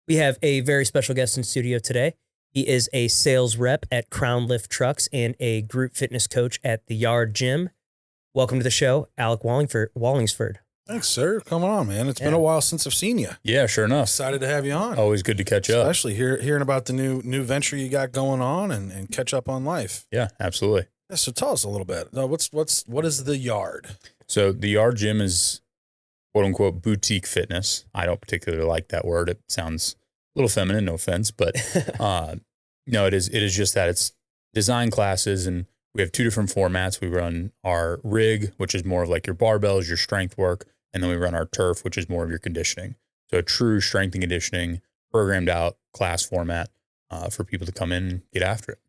We have a very special guest in studio today. He is a sales rep at Crown Lift Trucks and a group fitness coach at the Yard Gym. Welcome to the show, Alec Wallingsford. Thanks, sir. Come on, man. It's been a while since I've seen you. Yeah, sure enough. Excited to have you on. Always good to catch up. Especially hearing about the new venture you got going on and catch up on life. Yeah, absolutely. Yeah, so tell us a little bit. What is the Yard? So the Yard Gym is quote unquote boutique fitness. I don't particularly like that word. It sounds a little feminine, no offense, but no, it is just that. It's design classes, and we have two different formats. We run our rig, which is more of like your barbells, your strength work, and then we run our turf, which is more of your conditioning. So a true strength and conditioning programmed out class format for people to come in and get after it.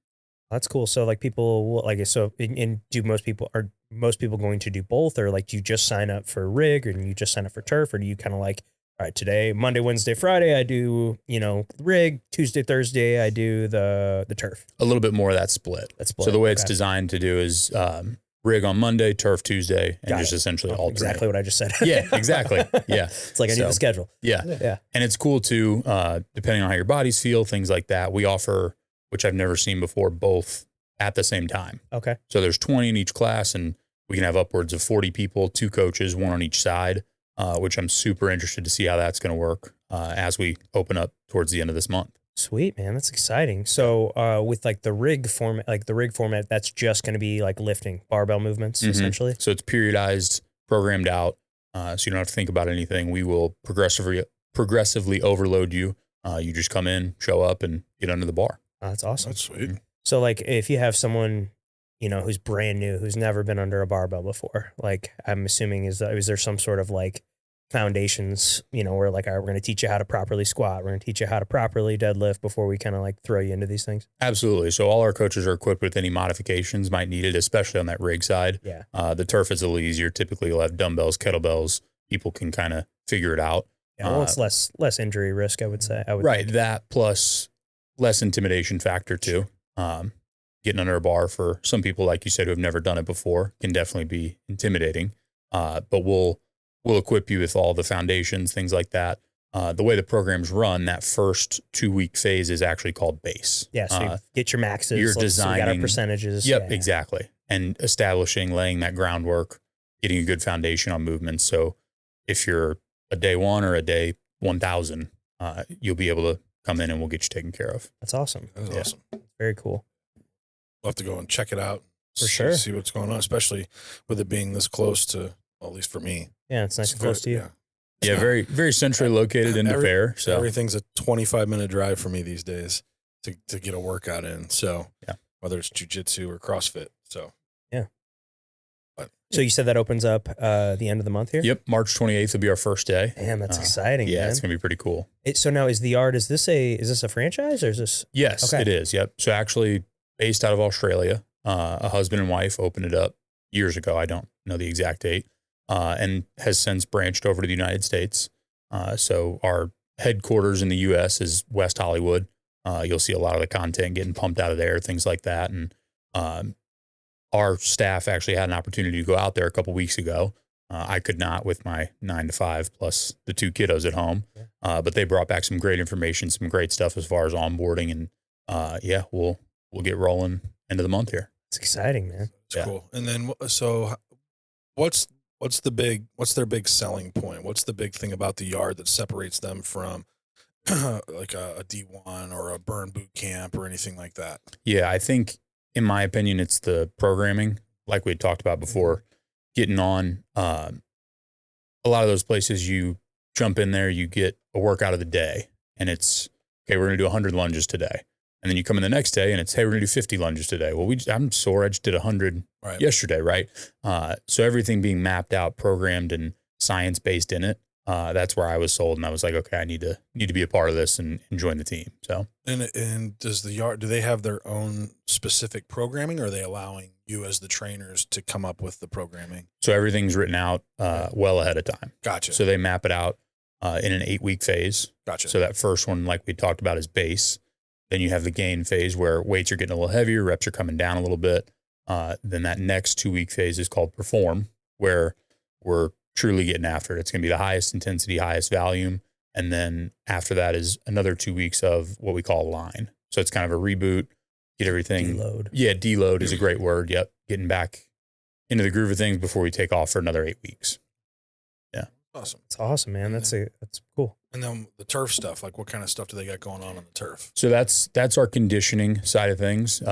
That's cool. So like people will do most people going to do both, or like do you just sign up for rig or you just sign up for turf, or do you kind of like, all right, today, Monday, Wednesday, Friday, I do, rig, Tuesday, Thursday, I do the turf. A little bit more of that split. So the way it's designed to do is rig on Monday, turf Tuesday, and just essentially alternate. Exactly what I just said. Yeah, exactly. Yeah. It's like I need the schedule. Yeah. And it's cool too, depending on how your bodies feel, things like that. We offer, which I've never seen before, both at the same time. Okay. So there's 20 in each class, and we can have upwards of 40 people, 2 coaches, 1 on each side. Which I'm super interested to see how that's going to work as we open up towards the end of this month. Sweet, man. That's exciting. So with like the rig format, that's just going to be like lifting barbell movements, essentially. So it's periodized, programmed out. So you don't have to think about anything. We will progressively overload you. You just come in, show up, and get under the bar. Oh, that's awesome. That's sweet. So like if you have someone, who's brand new, who's never been under a barbell before, like I'm assuming is there some sort of like foundations, where like, all right, we're going to teach you how to properly squat. We're going to teach you how to properly deadlift before we kind of like throw you into these things. Absolutely. So all our coaches are equipped with any modifications might need it, especially on that rig side. Yeah. The turf is a little easier. Typically you'll have dumbbells, kettlebells. People can kind of figure it out. Yeah, well, it's less injury risk, I would say. Right. Think. That plus less intimidation factor too. Getting under a bar for some people, like you said, who have never done it before can definitely be intimidating. But we'll equip you with all the foundations, things like that. The way the program's run, that first 2-week phase is actually called base. Yeah, so you get your maxes. You're designing. So you got our percentages. Yep, yeah. Exactly. And laying that groundwork, getting a good foundation on movements. So if you're a day 1 or a day 1,000, you'll be able to come in and we'll get you taken care of. That's awesome. That's awesome. Very cool. We'll have to go and check it out. For sure. See what's going on, especially with it being this close to, well, at least for me. Yeah, it's nice and close to you. Yeah, very, very centrally located in the fair. So everything's a 25-minute drive for me these days to get a workout in. So whether it's jiu-jitsu or CrossFit. So yeah. So you said that opens up the end of the month here? Yep, March 28th will be our first day. Damn, that's exciting. Yeah, man. it's gonna be pretty cool. So now is the Yard? Is this a franchise or is this? Yes, It is. Yep. So actually, based out of Australia, a husband and wife opened it up years ago. I don't know the exact date, and has since branched over to the United States. So our headquarters in the U.S. is West Hollywood. You'll see a lot of the content getting pumped out of there, things like that. And our staff actually had an opportunity to go out there a couple weeks ago. I could not with my 9 to 5 plus the 2 kiddos at home. But they brought back some great information, some great stuff as far as onboarding, and we'll get rolling into the month here. It's exciting, man. It's cool. And then so what's their big selling point? What's the big thing about the Yard that separates them from like a D1 or a burn boot camp or anything like that? Yeah, I think in my opinion, it's the programming, like we had talked about before, getting on. A lot of those places you jump in there, you get a workout of the day and it's, okay, we're going to do 100 lunges today. And then you come in the next day and it's, hey, we're going to do 50 lunges today. Well, I'm sore. I just did 100 yesterday, right? So everything being mapped out, programmed, and science-based in it, that's where I was sold. And I was like, okay, I need to be a part of this and join the team. So, and does the Yard, do they have their own specific programming, or are they allowing you as the trainers to come up with the programming? So everything's written out well ahead of time. Gotcha. So they map it out in an 8-week phase. Gotcha. So that first one, like we talked about, is base. Then you have the gain phase where weights are getting a little heavier, reps are coming down a little bit. Then that next 2-week phase is called perform, where we're truly getting after it. It's going to be the highest intensity, highest volume. And then after that is another 2 weeks of what we call line. So it's kind of a reboot, get everything. Deload. Yeah, deload is a great word. Yep. Getting back into the groove of things before we take off for another 8 weeks. Yeah. Awesome. It's awesome, man. That's cool. And then the turf stuff, like what kind of stuff do they got going on the turf? So that's our conditioning side of things.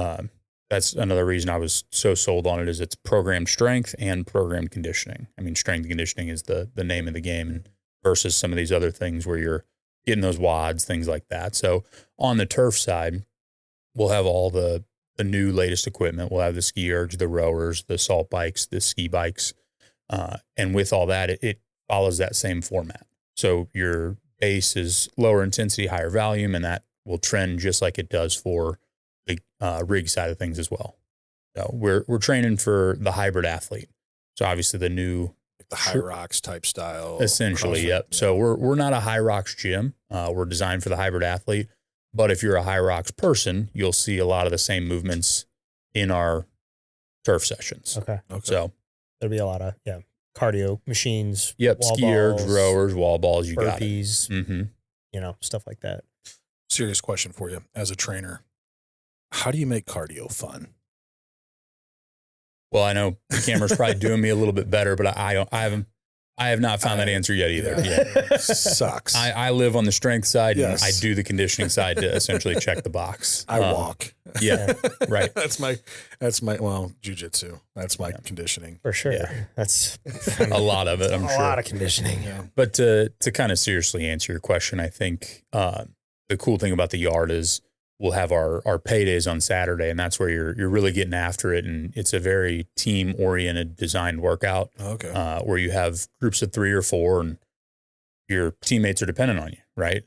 That's another reason I was so sold on it is it's programmed strength and programmed conditioning. I mean, strength and conditioning is the name of the game, and versus some of these other things where you're getting those WODs, things like that. So on the turf side, we'll have all the new latest equipment. We'll have the ski ergs, the rowers, the salt bikes, the ski bikes. And with all that, it follows that same format. So your base is lower intensity, higher volume, and that will trend just like it does for the rig side of things as well. So we're training for the hybrid athlete. So obviously the new The high rocks type style. essentially, CrossFit, yep. yeah. So we're not a high rocks gym. We're designed for the hybrid athlete. But if you're a high rocks person, you'll see a lot of the same movements in our turf sessions. Okay. So There'll be a lot of, cardio machines. yep, wall ski ergs, balls, rowers, wall balls, you got it. burpees, Mm-hmm. Stuff like that. Serious question for you as a trainer. How do you make cardio fun? Well, I know the camera's probably doing me a little bit better, but I have not found that answer yet either. Yeah. Sucks. I live on the strength side, Yes. and I do the conditioning side to essentially check the box. I walk. Yeah, right. That's my jujitsu. That's my conditioning. For sure. Yeah. That's A lot of it, I'm a sure. lot of conditioning. Yeah. But to kind of seriously answer your question, I think the cool thing about the yard is we'll have our paydays on Saturday, and that's where you're really getting after it. And it's a very team oriented designed workout Okay. where you have groups of 3 or 4 and your teammates are dependent on you, right?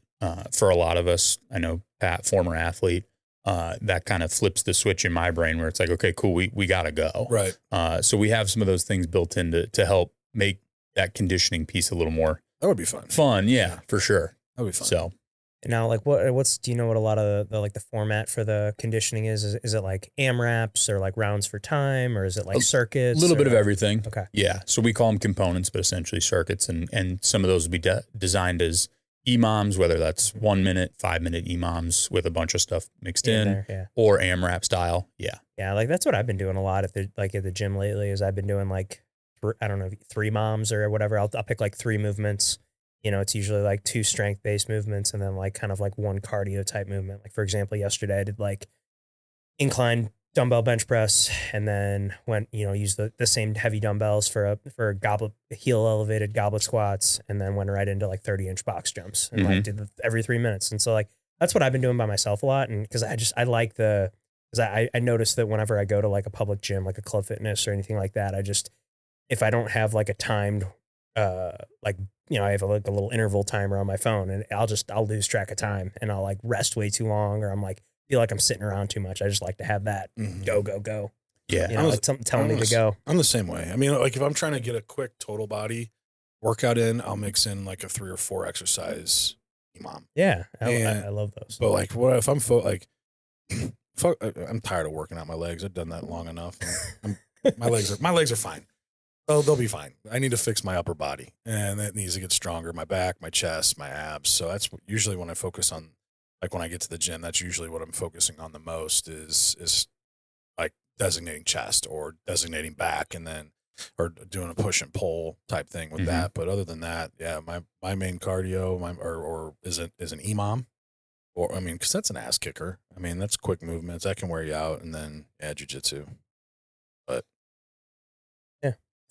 For a lot of us, I know Pat, former athlete, that kind of flips the switch in my brain where it's like, okay, cool, we got to go. Right. So we have some of those things built in to help make that conditioning piece a little more That would be fun. fun. Yeah, for sure. That would be fun. So Now, like, do you know what a lot of the format for the conditioning is? Is it like AMRAPs or like rounds for time, or is it like circuits? a little bit or- of everything. Okay. Yeah. So we call them components, but essentially circuits. And some of those will be designed as EMOMs, whether that's 1 minute, 5 minute EMOMs with a bunch of stuff mixed in, there, yeah. or AMRAP style. Yeah. Yeah, like that's what I've been doing a lot at the gym lately. Is I've been doing like I don't know, 3 moms or whatever. I'll pick like 3 movements. It's usually like 2 strength based movements and then like kind of like 1 cardio type movement. Like for example, yesterday I did like incline dumbbell bench press and then used the same heavy dumbbells for a goblet, heel elevated goblet squats, and then went right into like 30-inch box jumps and like did every 3 minutes. And so like that's what I've been doing by myself a lot. And because I like because I noticed that whenever I go to like a public gym, like a Club Fitness or anything like that, if I don't have like a timed, I have like a little interval timer on my phone, and I'll lose track of time, and I'll like rest way too long, or I'm like, feel like I'm sitting around too much. I just like to have that go. Yeah. Like something telling me to go. I'm the same way. I mean, like if I'm trying to get a quick total body workout in, I'll mix in like a 3 or 4 exercise EMOM. Yeah. I love those. But like, what if I'm I'm tired of working out my legs. I've done that long enough. My legs are fine. Oh, they'll be fine. I need to fix my upper body, and that needs to get stronger. My back, my chest, my abs. So that's usually when I focus on, like when I get to the gym, that's usually what I'm focusing on the most is like designating chest or designating back, and then or doing a push and pull type thing with that. But other than that, yeah, my main cardio, or is an EMOM, or I mean, because that's an ass kicker. I mean, that's quick movements that can wear you out, and then jujitsu. But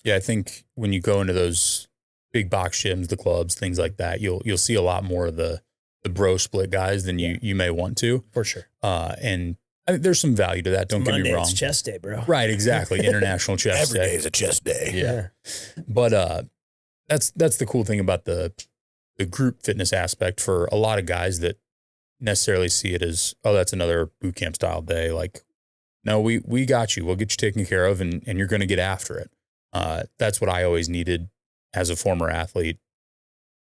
Yeah, I think when you go into those big box gyms, the clubs, things like that, you'll see a lot more of the bro split guys than you may want to. For sure. And I think there's some value to that. Don't get me wrong. It's chest day, bro. Right, exactly. International chest every day. day is a chest day. Yeah. But that's the cool thing about the group fitness aspect for a lot of guys that necessarily see it as, oh, that's another boot camp style day. Like, no, we got you. We'll get you taken care of, and you're going to get after it. That's what I always needed as a former athlete.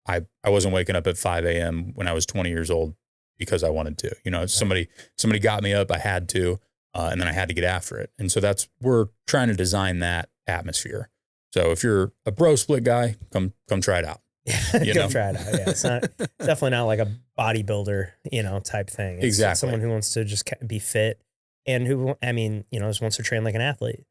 I wasn't waking up at 5 a.m. when I was 20 years old because I wanted to. Somebody got me up, I had to, and then I had to get after it. And so we're trying to design that atmosphere. So if you're a bro split guy, come try it out. You Go know? try it out. Yeah, it's not definitely not like a bodybuilder, type thing. It's Exactly. someone who wants to just be fit and who, I mean, just wants to train like an athlete.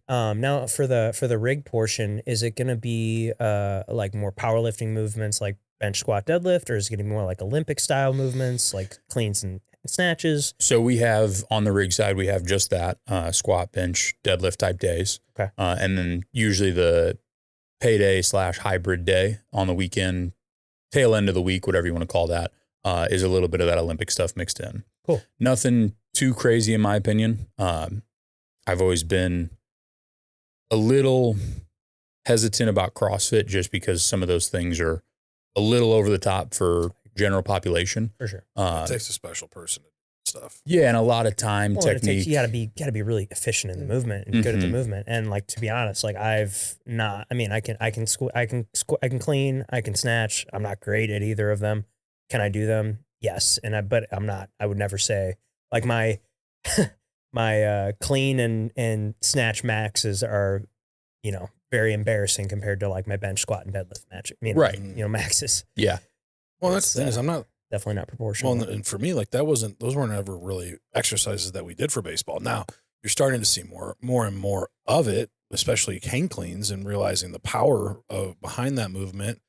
Now for the rig portion, is it going to be like more powerlifting movements like bench, squat, deadlift, or is it going to be more like Olympic style movements like cleans and snatches? So we have on the rig side, we have just that squat, bench, deadlift type days. Okay. And then usually the payday / hybrid day on the weekend, tail end of the week, whatever you want to call that, is a little bit of that Olympic stuff mixed in. Cool. Nothing too crazy in my opinion. I've always been a little hesitant about CrossFit just because some of those things are a little over the top for general population. For sure. It takes a special person to do stuff. Yeah, and a lot of time, technique. You gotta be really efficient in the movement and good at the movement. And like, to be honest, like I've not, I mean, I can clean, I can snatch. I'm not great at either of them. Can I do them? Yes. But I'm not, I would never say like my, my clean and snatch maxes are, very embarrassing compared to like my bench, squat, and deadlift Right. Maxes. Yeah. Well, that's the thing is I'm not definitely not proportional. well, and for me, like those weren't ever really exercises that we did for baseball. Now you're starting to see more and more of it, especially hang cleans and realizing the power of behind that movement.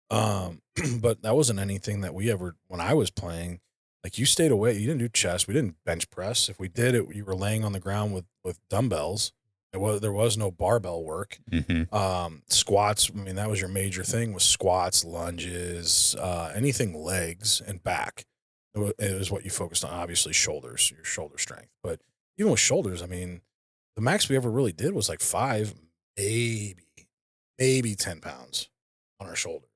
But that wasn't anything that we ever, when I was playing, like you stayed away. You didn't do chest. We didn't bench press. If we did it, you were laying on the ground with dumbbells. There was no barbell work. Squats, I mean, that was your major thing, was squats, lunges, anything legs and back. It was what you focused on, obviously shoulders, your shoulder strength. But even with shoulders, I mean, the max we ever really did was like 5, maybe 10 pounds on our shoulders.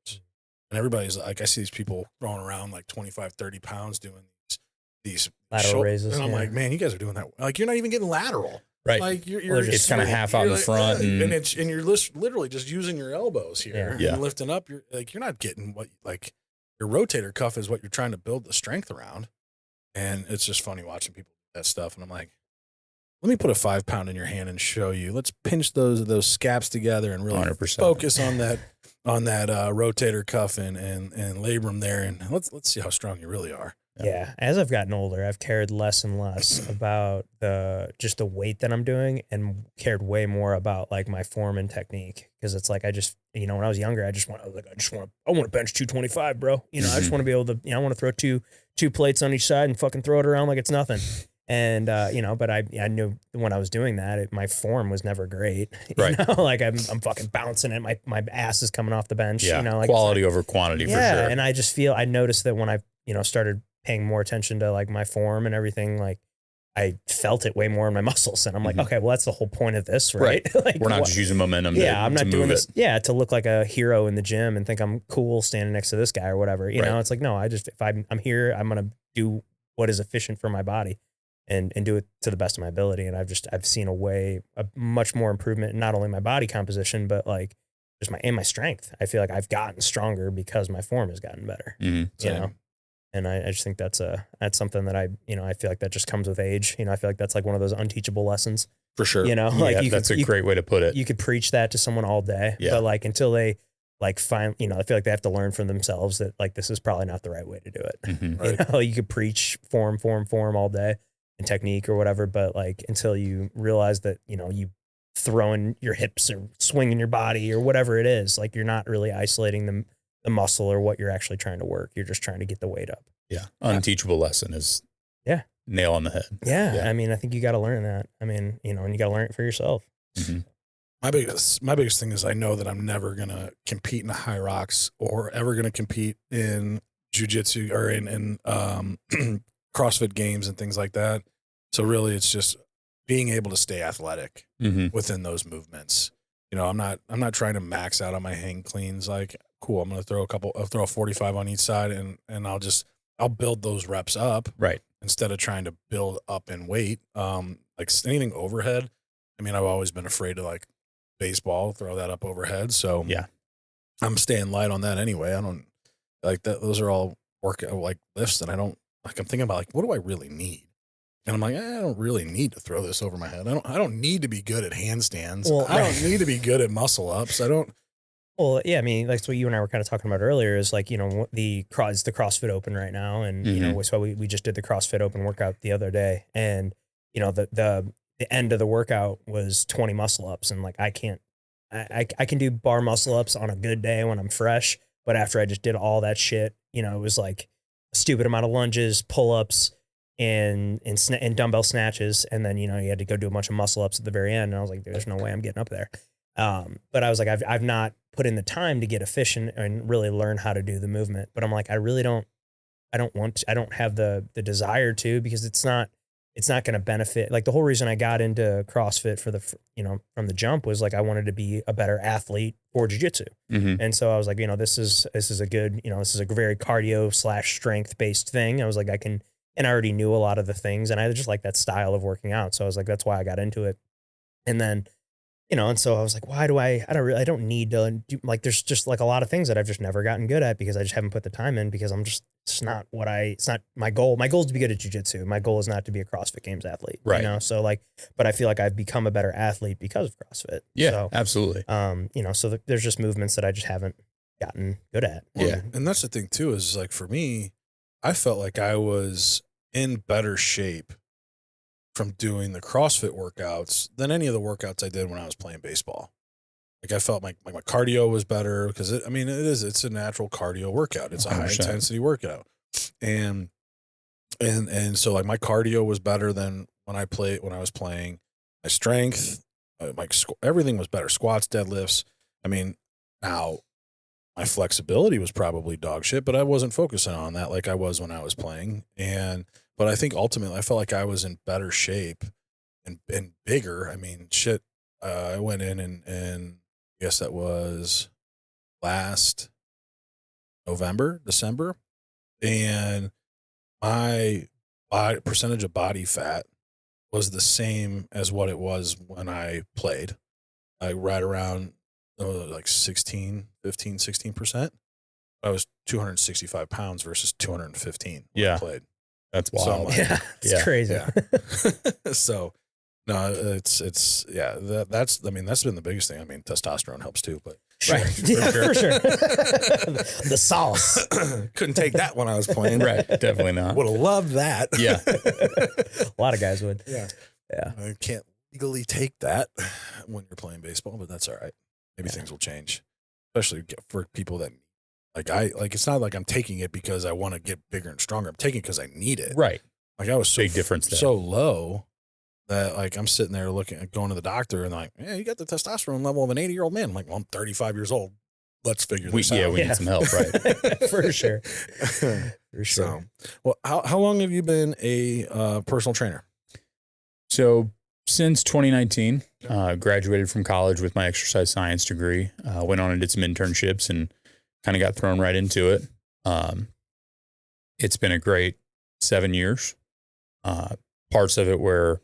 And everybody's like, I see these people throwing around like 25, 30 pounds doing these lateral raises. And I'm like, man, you guys are doing that. Like, you're not even getting lateral. Right. Like you're it's kind of half out in front, and you're literally just using your elbows here and lifting up. You're not getting what, like, your rotator cuff is what you're trying to build the strength around. And it's just funny watching people do that stuff. And I'm like, let me put a 5 pound in your hand and show you. Let's pinch those scaps together and really 100%. focus on that rotator cuff and labrum there, and let's see how strong you really are. Yeah. As I've gotten older, I've cared less and less about just the weight that I'm doing and cared way more about like my form and technique. Cause it's like, I just, when I was younger, I want to bench 225, bro. I just want to be able to, I want to throw two plates on each side and fucking throw it around like it's nothing. And, but I knew when I was doing that, my form was never great. Right. Like I'm fucking bouncing and my ass is coming off the bench. Yeah. Like Quality over quantity for sure. And I just I noticed that when I, started paying more attention to like my form and everything, like I felt it way more in my muscles. And I'm like, okay, well, that's the whole point of this, right? Like, we're not just using momentum. I'm not doing this. Yeah. To look like a hero in the gym and think I'm cool standing next to this guy or whatever, you know, it's like, no, if I'm here, I'm going to do what is efficient for my body and do it to the best of my ability. And I've seen a much more improvement in not only my body composition, but like just my strength. I feel like I've gotten stronger because my form has gotten better, And I just think that's something that I feel like that just comes with age. I feel like that's like one of those unteachable lessons. For sure. Like that's a great way to put it. You could preach that to someone all day, but like until they like find, I feel like they have to learn for themselves that like, this is probably not the right way to do it. Right. You could preach form all day and technique or whatever, but like until you realize that, you throwing your hips or swinging your body or whatever it is, like you're not really isolating the muscle or what you're actually trying to work. You're just trying to get the weight up. Yeah. Unteachable lesson is nail on the head. Yeah. I mean, I think you got to learn that. I mean, and you got to learn it for yourself. My biggest thing is I know that I'm never going to compete in the high rocks or ever going to compete in jiu-jitsu or in CrossFit games and things like that. So really it's just being able to stay athletic within those movements. I'm not trying to max out on my hang cleans. Like, cool, I'm going to throw a 45 on each side and I'll build those reps up. Right. Instead of trying to build up in weight. Like anything overhead. I mean, I've always been afraid to like baseball, throw that up overhead. So I'm staying light on that anyway. I don't like that. Those are all workout like lifts. And I don't like, I'm thinking about like, what do I really need? And I'm like, I don't really need to throw this over my head. I don't need to be good at handstands. Well, I don't need to be good at muscle ups. Well, yeah, I mean, like what you and I were kind of talking about earlier is like, it's the CrossFit Open right now. And, so we just did the CrossFit Open workout the other day. And, the end of the workout was 20 muscle ups. And like, I can do bar muscle ups on a good day when I'm fresh. But after I just did all that shit, it was like a stupid amount of lunges, pull ups, and dumbbell snatches. And then, you had to go do a bunch of muscle ups at the very end. And I was like, there's no way I'm getting up there. But I was like, I've not put in the time to get efficient and really learn how to do the movement. But I'm like, I don't have the desire to, because it's not going to benefit. Like the whole reason I got into CrossFit from the jump was like, I wanted to be a better athlete for jiu-jitsu. And so I was like, this is a good, this is a very cardio / strength based thing. I was like, and I already knew a lot of the things, and I just like that style of working out. So I was like, that's why I got into it. And then, and so I was like, why do I don't need to do, like, there's just like a lot of things that I've just never gotten good at because I just haven't put the time in, because it's not my goal. My goal is to be good at jiu-jitsu. My goal is not to be a CrossFit Games athlete, right? So like, but I feel like I've become a better athlete because of CrossFit. Yeah, so, absolutely. So there's just movements that I just haven't gotten good at. Yeah. And that's the thing too, is like, for me, I felt like I was in better shape from doing the CrossFit workouts than any of the workouts I did when I was playing baseball. Like I felt like my cardio was better because it's a natural cardio workout. It's a 100%. High intensity workout. And so like my cardio was better than when I was playing. My strength, everything was better. Squats, deadlifts. I mean, now my flexibility was probably dog shit, but I wasn't focusing on that like I was when I was playing. But I think ultimately I felt like I was in better shape and bigger. I mean, shit, I went in and I guess that was last December. And my percentage of body fat was the same as what it was when I played. Right around like 16%. I was 265 pounds versus 215 when I played. That's wild. So it's crazy. Yeah. So no, that's been the biggest thing. I mean, testosterone helps too, but right. For sure. The sauce. Couldn't take that when I was playing. Right. Definitely not. Would have loved that. Yeah. A lot of guys would. Yeah. I can't legally take that when you're playing baseball, but that's all right. Maybe things will change, especially for people that it's not like I'm taking it because I want to get bigger and stronger. I'm taking it because I need it. Right. Like I was big difference there. So low that like I'm sitting there going to the doctor and like, yeah, you got the testosterone level of an 80-year-old man. I'm like, well, I'm 35 years old. Let's figure this out. Yeah, we need some help, right? For sure. For sure. So, well, how long have you been a personal trainer? So since 2019, graduated from college with my exercise science degree. Went on and did some internships and kind of got thrown right into it. It's been a great 7 years. Parts of it where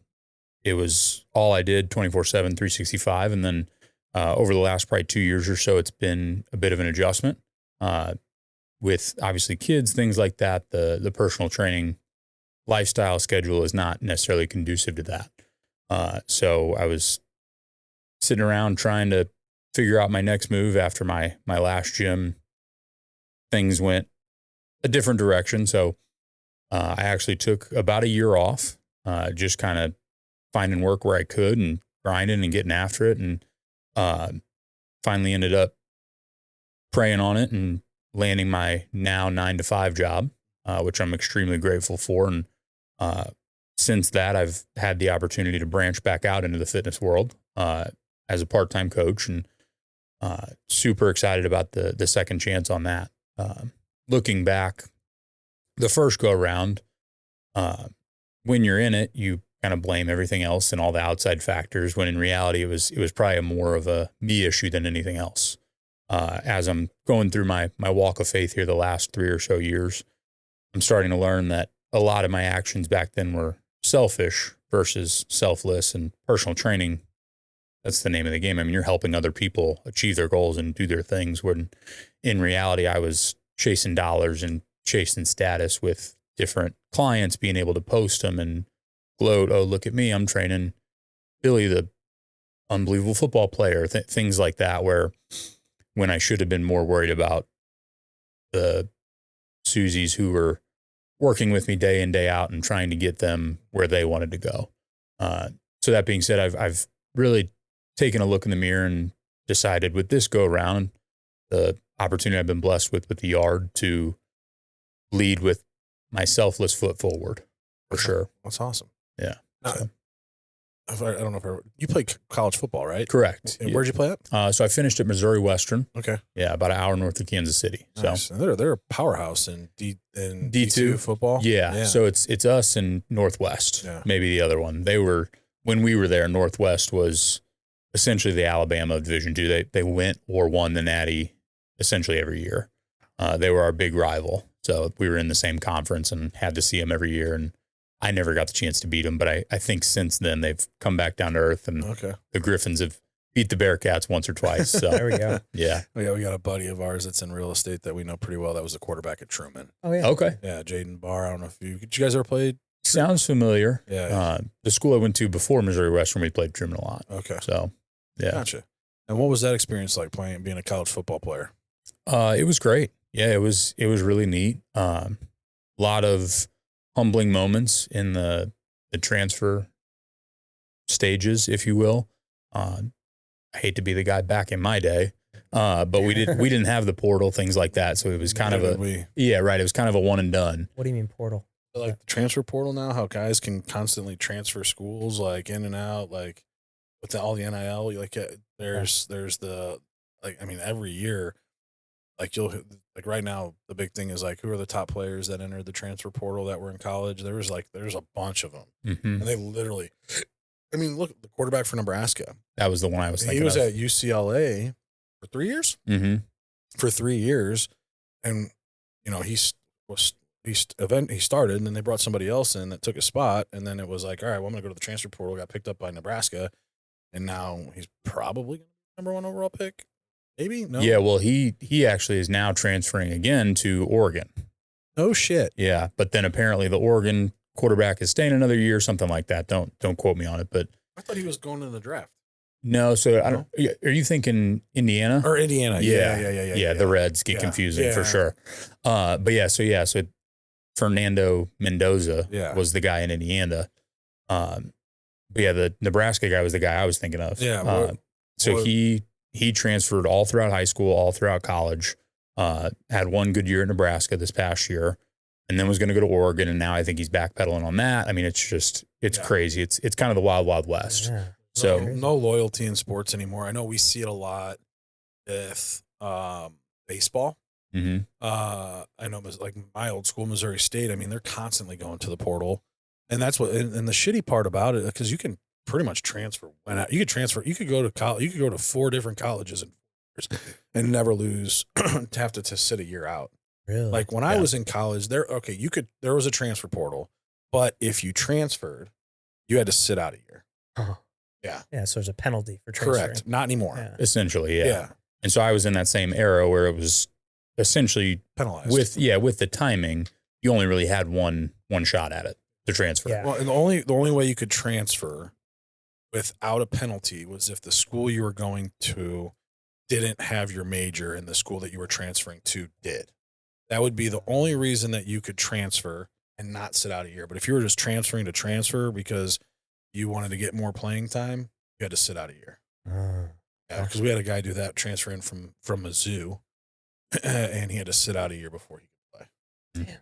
it was all I did 24/7, 365. And then over the last probably 2 years or so, it's been a bit of an adjustment with obviously kids, things like that. The personal training lifestyle schedule is not necessarily conducive to that. So I was sitting around trying to figure out my next move after my last gym. Things went a different direction. So I actually took about a year off, just kind of finding work where I could and grinding and getting after it. And finally ended up praying on it and landing my now 9-to-5 job, which I'm extremely grateful for. And since that, I've had the opportunity to branch back out into the fitness world as a part-time coach, and super excited about the second chance on that. Looking back, the first go around, when you're in it, you kind of blame everything else and all the outside factors, when in reality it was probably more of a me issue than anything else. As I'm going through my walk of faith here the last 3 or so years, I'm starting to learn that a lot of my actions back then were selfish versus selfless. And personal training, that's the name of the game. I mean, you're helping other people achieve their goals and do their things, when in reality I was chasing dollars and chasing status with different clients, being able to post them and gloat, oh, look at me, I'm training Billy, the unbelievable football player, things like that, where when I should have been more worried about the Susies who were working with me day in, day out and trying to get them where they wanted to go. So that being said, I've really taken a look in the mirror and decided with this go around, the opportunity I've been blessed with the yard to lead with my selfless foot forward for sure. That's awesome. Yeah. So. I don't know if you play college football, right? Correct. And where'd you play at? So I finished at Missouri Western. Okay. Yeah, about an hour north of Kansas City. Nice. So And they're a powerhouse in D2 football. Yeah. So it's us and Northwest. Yeah. Maybe the other one. When we were there, Northwest was essentially the Alabama of Division II. They went or won the Natty essentially every year. They were our big rival. So we were in the same conference and had to see them every year. And I never got the chance to beat them, but I think since then they've come back down to earth, and the Griffins have beat the Bearcats once or twice. So There we go. Yeah. We got a buddy of ours that's in real estate that we know pretty well. That was the quarterback at Truman. Oh yeah. Okay. Yeah, Jaden Barr. I don't know if did you guys ever play? Sounds familiar. Yeah. The school I went to before Missouri Western, we played Truman a lot. Okay. So, yeah. Gotcha. And what was that experience like being a college football player? It was great. Yeah, it was really neat. A lot of humbling moments in the transfer stages, if you will. I hate to be the guy back in my day, but we didn't have the portal, things like that. So it was kind of It was kind of a one and done. What do you mean portal? Like the transfer portal now, how guys can constantly transfer schools, like in and out, like with all the NIL. Like there's the every year, like right now the big thing is like who are the top players that entered the transfer portal that were in college. There's a bunch of them, and they literally. I mean, look, the quarterback for Nebraska. That was the one I was thinking. He was of. at UCLA for 3 years. Mm-hmm. For 3 years, and he started, and then they brought somebody else in that took a spot, and then it was like, all right, well, I'm going to go to the transfer portal. Got picked up by Nebraska, and now he's probably number 1 overall pick. Maybe no. Yeah, well, he actually is now transferring again to Oregon. No shit. Yeah, but then apparently the Oregon quarterback is staying another year, something like that. Don't quote me on it, but I thought he was going in the draft. No, so I don't. Are you thinking Indiana or Indiana? Yeah. The Reds get confusing for sure. But so Fernando Mendoza was the guy in Indiana. But yeah, the Nebraska guy was the guy I was thinking of. Yeah. He transferred all throughout high school, all throughout college. Had one good year in Nebraska this past year, and then was going to go to Oregon, and now I think he's backpedaling on that. I mean, it's crazy. It's kind of the wild, wild west. Yeah. So no loyalty in sports anymore. I know we see it a lot with baseball. Mm-hmm. I know like my old school, Missouri State. I mean, they're constantly going to the portal, and that's what. And the shitty part about it, because you can pretty much transfer. You could transfer. You could go to college. You could go to 4 different colleges in 4 years and never lose. To have to sit a year out. Really? Like when I was in college, there was a transfer portal, but if you transferred, you had to sit out a year. Uh-huh. Yeah. Yeah. So there's a penalty for transferring. Correct. Not anymore. Yeah. Essentially, yeah. And so I was in that same era where it was essentially penalized with the timing. You only really had one shot at it to transfer. Yeah. Well, and the only way you could transfer without a penalty was if the school you were going to didn't have your major and the school that you were transferring to did. That would be the only reason that you could transfer and not sit out a year. But if you were just transferring to transfer because you wanted to get more playing time, you had to sit out a year. Yeah, because we had a guy do that, transferring from Mizzou, and he had to sit out a year before he could play. Damn.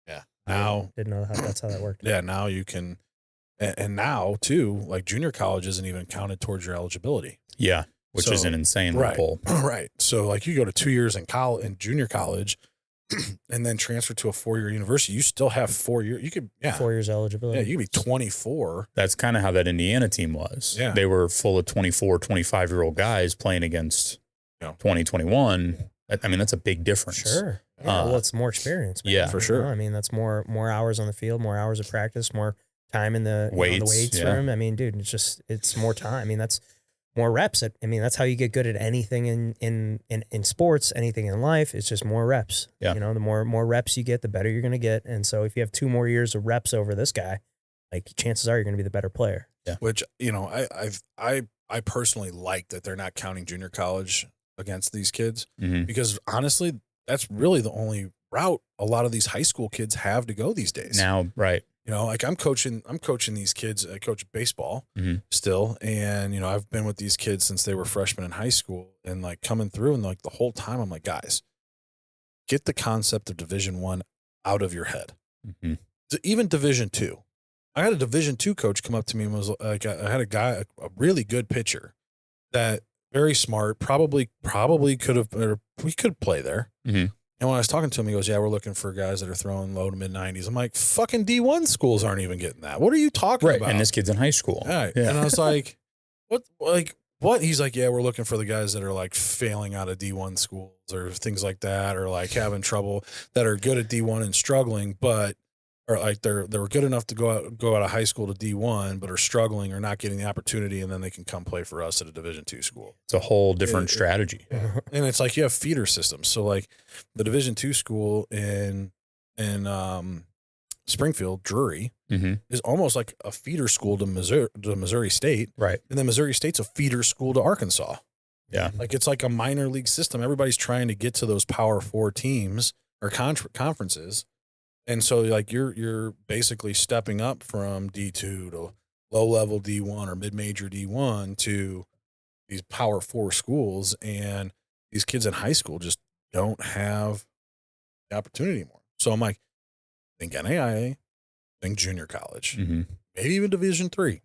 Yeah. Now didn't know that's how that worked. Yeah. Now you can, and now too, like junior college isn't even counted towards your eligibility. Yeah, which is an insane right, loophole. Right. So like you go to 2 years in junior college, and then transfer to a 4-year university, you still have 4 years. You could 4 years eligibility. Yeah, you could be 24. That's kind of how that Indiana team was. Yeah. They were full of 24, 25-year-old guys playing against 2021. I mean, that's a big difference. Sure. Yeah, well, it's more experience. Man. Yeah, for sure. I mean, that's more hours on the field, more hours of practice, more time in the weights yeah. room. I mean, dude, it's more time. I mean, that's more reps. That's how you get good at anything in sports, anything in life. It's just more reps. Yeah. The more reps you get, the better you're going to get. And so if you have 2 more years of reps over this guy, like chances are you're going to be the better player. Yeah. Which, I personally like that they're not counting junior college against these kids Mhm. because honestly, that's really the only route a lot of these high school kids have to go these days. Now, right. You know, like I'm coaching these kids. I coach baseball Mhm. still. And, you know, I've been with these kids since they were freshmen in high school and like coming through and like the whole time I'm like, guys, get the concept of Division I out of your head. Mhm. Even Division II. I had a Division II coach come up to me and was like, I had a guy, a really good pitcher that very smart, probably could have, or we could play there. Mhm. And when I was talking to him, he goes, yeah, we're looking for guys that are throwing low to mid 90s. I'm like, fucking D1 schools aren't even getting that. What are you talking Right. about? And this kid's in high school. All right. Yeah. And I was like, what? He's like, yeah, we're looking for the guys that are like failing out of D1 schools or things like that, or like having trouble, that are good at D1 and struggling, but or like they were good enough to go out of high school to D1, but are struggling or not getting the opportunity, and then they can come play for us at a Division II school. It's a whole different strategy. And it's like you have feeder systems. So like the Division II school in Springfield, Drury, Mhm. is almost like a feeder school to Missouri State, Right. and then Missouri State's a feeder school to Arkansas. Yeah. Like it's like a minor league system. Everybody's trying to get to those Power 4 teams or conferences. And so like you're basically stepping up from D2 to low level D1 or mid major D1 to these Power 4 schools, and these kids in high school just don't have the opportunity anymore. So I'm like, think NAIA, think junior college, Mhm. maybe even Division III.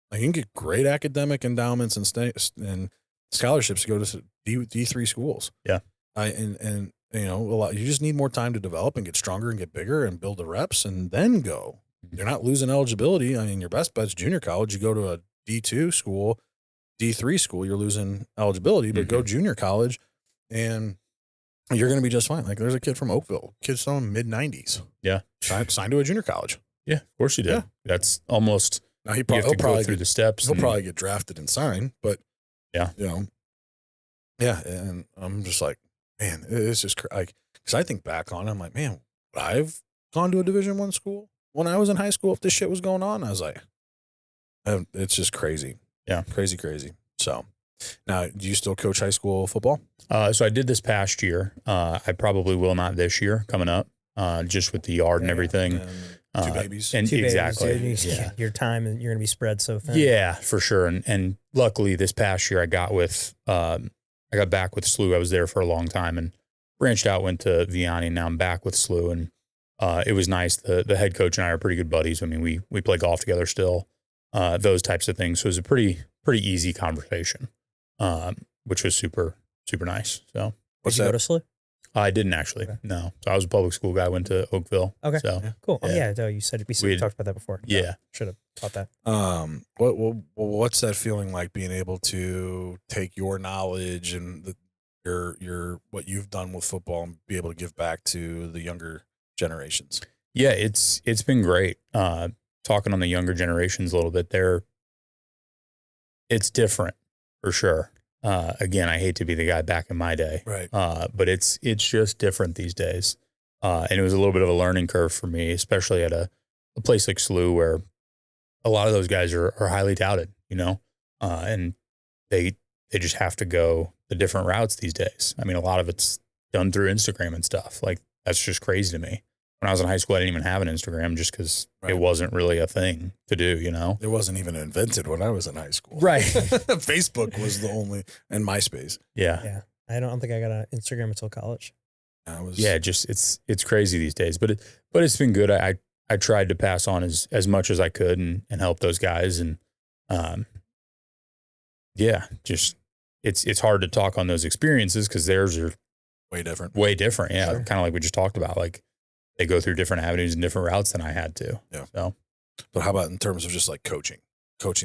Like you can get great academic endowments and scholarships to go to D3 schools. Yeah. And you know, you just need more time to develop and get stronger and get bigger and build the reps and then go. You're not losing eligibility. I mean, your best bet's junior college. You go to a D2 school, D3 school, you're losing eligibility, but go junior college and you're going to be just fine. Like there's a kid from Oakville, kid's from mid 90s. Yeah. Signed to a junior college. Yeah. Of course you did. Yeah. That's almost, Now you have to go through the steps. He'll probably get drafted and signed, but Yeah. you know, yeah. And I'm just like, man, it's just like, cause I think back on it, I'm like, man, would I've gone to a Division I school when I was in high school if this shit was going on? I was like, it's just crazy. Yeah. Crazy. So now, do you still coach high school football? So I did this past year. I probably will not this year coming up, just with the yard and everything. And two babies. And Two exactly. babies, dude. Yeah. Your time and you're going to be spread so thin. Yeah, for sure. And luckily this past year I got back with SLU. I was there for a long time and branched out, went to Vianney, and now I'm back with SLU. And it was nice. The head coach and I are pretty good buddies. I mean, we play golf together still, those types of things. So it was a pretty easy conversation, which was super, super nice. So What's Did you that? go to SLU? I didn't actually. Okay. No. So I was a public school guy, went to Oakville. Okay. So Cool. Oh, Yeah. yeah. No, you said we talked about that before. Yeah. Should have thought that. What's that feeling like, being able to take your knowledge and your what you've done with football and be able to give back to the younger generations? Yeah, it's been great. Talking on the younger generations a little bit there. It's different for sure. Again, I hate to be the guy back in my day, Right. but it's just different these days. And it was a little bit of a learning curve for me, especially at a place like SLU where a lot of those guys are highly touted, you know, and they just have to go the different routes these days. I mean, a lot of it's done through Instagram and stuff. Like that's just crazy to me. When I was in high school, I didn't even have an Instagram just because it wasn't really a thing to do, you know? It wasn't even invented when I was in high school. Right. Facebook was the only, and MySpace. Yeah. Yeah. I don't think I got an Instagram until college. Yeah, just it's crazy these days, but it's been good. I tried to pass on as much as I could and help those guys, and yeah, just it's hard to talk on those experiences because theirs are way different. Yeah, Sure. kind of like we just talked about. Like they go through different avenues and different routes than I had to. Yeah. So, But how about in terms of just like coaching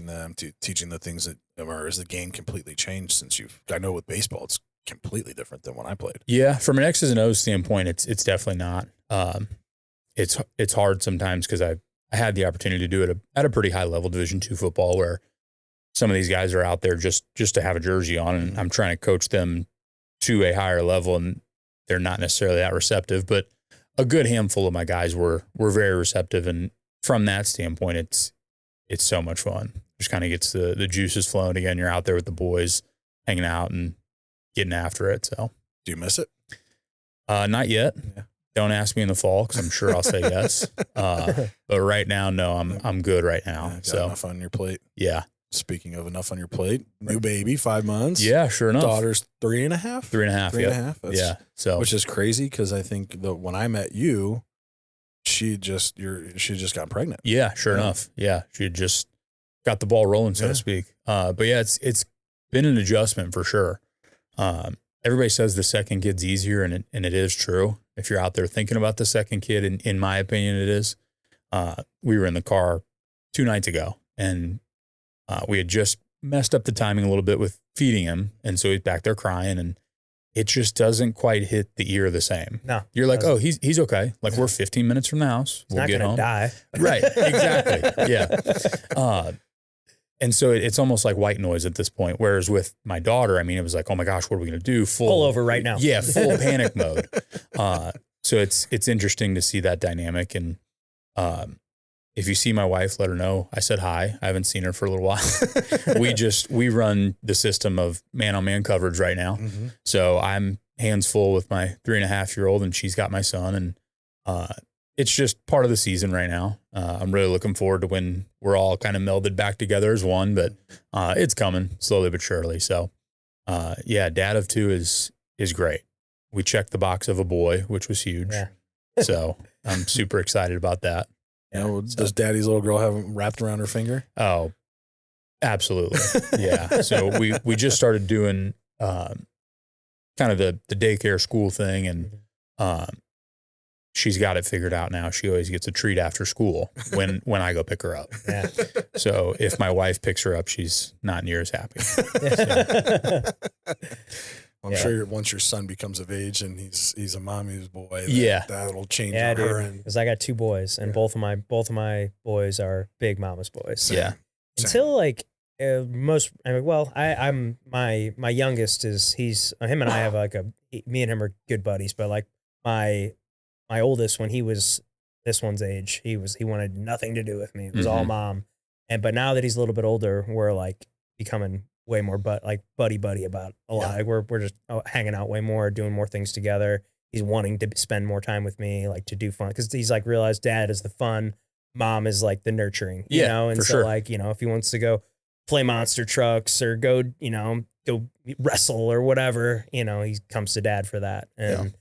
them, to teaching the things that, or is the game completely changed since I know with baseball it's completely different than when I played. yeah, from an X's and O's standpoint, it's definitely not. It's hard sometimes because I had the opportunity to do it at a pretty high level, Division II football, where some of these guys are out there just to have a jersey on, and I'm trying to coach them to a higher level, and they're not necessarily that receptive. But a good handful of my guys were very receptive, and from that standpoint, it's so much fun. Just kind of gets the juices flowing again. You're out there with the boys, hanging out, and getting after it. So, Do you miss it? not yet. Yeah. Don't ask me in the fall because I'm sure I'll say yes. But right now, no, I'm good right now. Got So enough on your plate. yeah. Speaking of enough on your plate, new baby, 5 months. Yeah, sure enough. Daughter's 3.5. 3.5. 3.5. That's, Yeah. So which is crazy because I think when I met you, she just got pregnant. yeah, sure enough. Yeah, she had just got the ball rolling, so to speak. But yeah, it's been an adjustment for sure. Everybody says the second kid's easier, and it is true. If you're out there thinking about the second kid, in my opinion, it is. We were in the car 2 nights ago, and we had just messed up the timing a little bit with feeding him, and so he's back there crying, and it just doesn't quite hit the ear the same. No, you're like, oh, he's okay. Like we're 15 minutes from the house. We'll get home. Die. Right. Exactly. Yeah. And so it's almost like white noise at this point. Whereas with my daughter, I mean, it was like, oh my gosh, what are we going to do? Pull over right now. Yeah. Full panic mode. So it's interesting to see that dynamic. And, if you see my wife, let her know I said hi. I haven't seen her for a little while. we run the system of man-on-man coverage right now. Mm-hmm. So I'm hands full with my 3.5-year-old, and she's got my son. And it's just part of the season right now. I'm really looking forward to when we're all kind of melded back together as one, but it's coming slowly but surely. So yeah, dad of 2 is great. We checked the box of a boy, which was huge. Yeah. So I'm super excited about that. You know, does daddy's little girl have him wrapped around her finger? Oh, absolutely. Yeah. So we just started doing kind of the daycare school thing, and she's got it figured out now. She always gets a treat after school when I go pick her up. Yeah. So if my wife picks her up, she's not near as happy. I'm sure once your son becomes of age and he's a mommy's boy, that'll change yeah, her. Because I got 2 boys, and both of my boys are big mama's boys. So. Yeah. Until like I'm my youngest is him and I have like me and him are good buddies, but like my oldest, when he was this one's age, he wanted nothing to do with me. It was all mom. But now that he's a little bit older, we're like becoming way more buddy about a lot. Like we're just hanging out way more, doing more things together. He's wanting to spend more time with me, like to do fun, because he's like realized dad is the fun, mom is like the nurturing, you know. And so like, you know, if he wants to go play monster trucks or go wrestle or whatever, you know, he comes to dad for that. And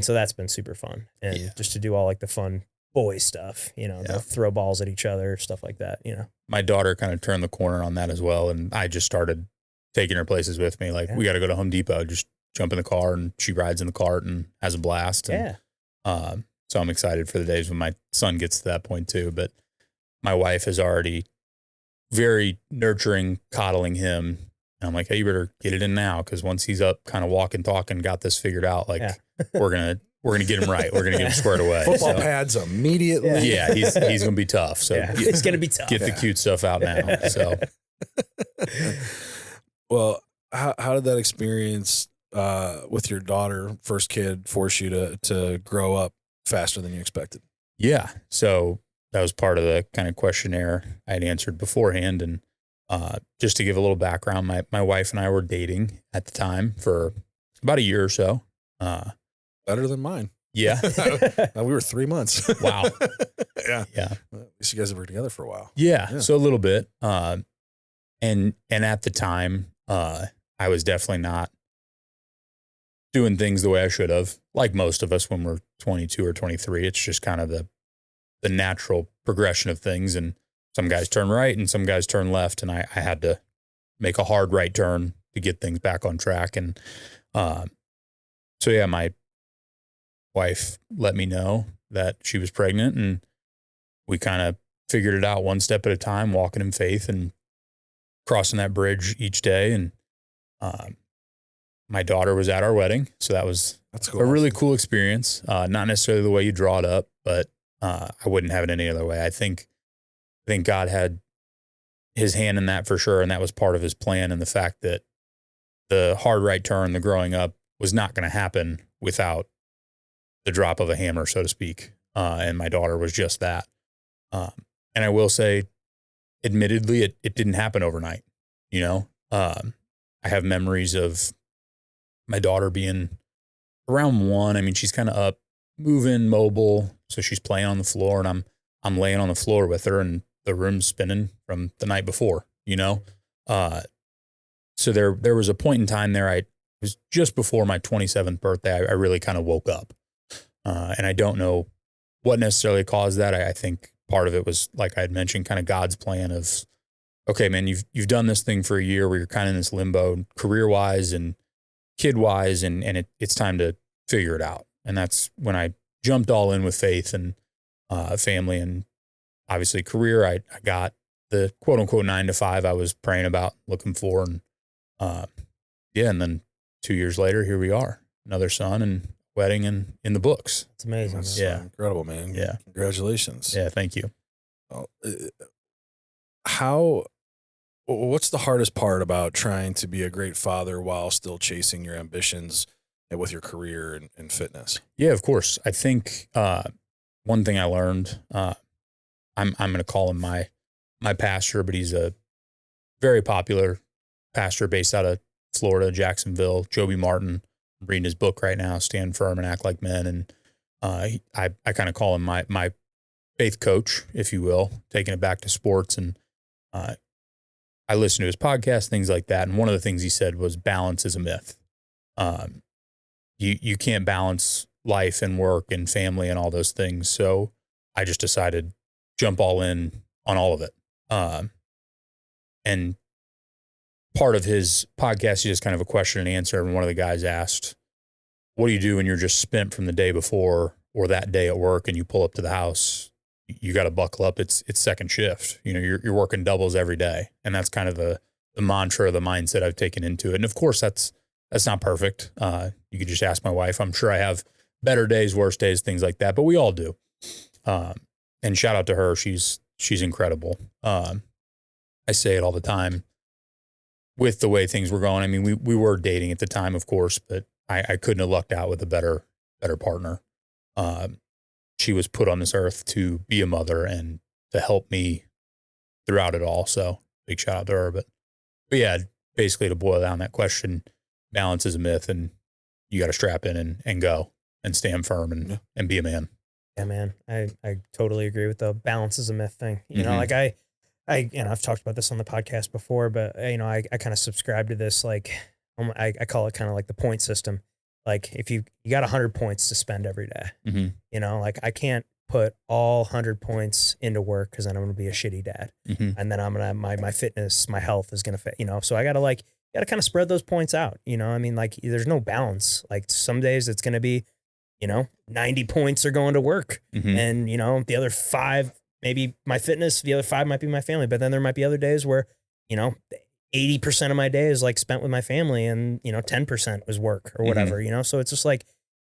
so that's been super fun, and just to do all like the fun boy stuff, you know, the throw balls at each other, stuff like that, you know. My daughter kind of turned the corner on that as well, and I just started taking her places with me. Like we got to go to Home Depot, just jump in the car, and she rides in the cart and has a blast. And, so I'm excited for the days when my son gets to that point too. But my wife is already very nurturing, coddling him. And I'm like, hey, you better get it in now, because once he's up, kind of walking, talking, got this figured out, like we're gonna get him right. We're gonna get him squared away. Football pads immediately. Yeah, he's gonna be tough. So it's gonna be tough. Get the cute stuff out now. So, well, how did that experience with your daughter, first kid, force you to grow up faster than you expected? Yeah. So that was part of the kind of questionnaire I had answered beforehand. And just to give a little background, my wife and I were dating at the time for about a year or so. Better than mine. Yeah. We were 3 months. Wow. Yeah. Well, at least you guys have worked together for a while. Yeah. So a little bit. And at the time, I was definitely not doing things the way I should have. Like most of us when we're 22 or 23, it's just kind of the natural progression of things. And some guys turn right and some guys turn left. And I had to make a hard right turn to get things back on track. And so, yeah, my wife let me know that she was pregnant, and we kind of figured it out one step at a time, walking in faith and crossing that bridge each day. And my daughter was at our wedding. So that's cool. A really cool experience. Not necessarily the way you draw it up, but I wouldn't have it any other way. I think God had his hand in that for sure. And that was part of his plan. And the fact that the hard right turn, the growing up, was not going to happen without the drop of a hammer, so to speak. And my daughter was just that. And I will say, admittedly, it didn't happen overnight. You know, I have memories of my daughter being around 1, I mean, she's kind of up, moving, mobile. So she's playing on the floor and I'm laying on the floor with her and the room's spinning from the night before, you know? So there was a point in time there, it was just before my 27th birthday, I really kind of woke up. And I don't know what necessarily caused that. I think part of it was, like I had mentioned, kind of God's plan of, okay, man, you've done this thing for a year where you're kind of in this limbo career-wise and kid-wise, and it's time to figure it out. And that's when I jumped all in with faith and family and obviously career. I got the quote-unquote 9 to 5 I was praying about, looking for, and and then 2 years later, here we are, another son and wedding and in the books. It's amazing. That's Yeah. incredible, man. Yeah. Congratulations. Yeah, thank you. What's the hardest part about trying to be a great father while still chasing your ambitions and with your career and fitness? Yeah, of course. I think one thing I learned, I'm going to call him my pastor, but he's a very popular pastor based out of Florida, Jacksonville, Joby Martin. I'm reading his book right now, Stand Firm and Act Like Men. And I kind of call him my faith coach, if you will, taking it back to sports. And I listen to his podcast, things like that. And one of the things he said was balance is a myth. You can't balance life and work and family and all those things. So I just decided jump all in on all of it. And part of his podcast, he just kind of a question and answer. And one of the guys asked, what do you do when you're just spent from the day before or that day at work and you pull up to the house? You got to buckle up. It's second shift. You know, you're working doubles every day. And that's kind of the mantra, the mindset I've taken into it. And of course that's not perfect. You could just ask my wife. I'm sure I have better days, worse days, things like that, but we all do. And shout out to her. She's incredible. I say it all the time with the way things were going. I mean, we were dating at the time, of course, but I couldn't have lucked out with a better partner. She was put on this earth to be a mother and to help me throughout it all. So big shout out to her. But yeah, basically to boil down that question, balance is a myth and you got to strap in and go and stand firm and be a man. Yeah, man. I totally agree with the balance is a myth thing. You know, like I've talked about this on the podcast before, but you know, I kind of subscribe to this, like, I call it kind of like the point system. Like if you got 100 points to spend every day, you know, like I can't put all 100 points into work because then I'm going to be a shitty dad. And then I'm going to, my fitness, my health is going to fit, you know, so I got to kind of spread those points out. You know, I mean, like there's no balance. Like some days it's going to be, you know, 90 points are going to work and, you know, the other 5, maybe my fitness, the other 5 might be my family, but then there might be other days where, you know, 80% of my day is like spent with my family and, you know, 10% was work or whatever, you know? So it's just like,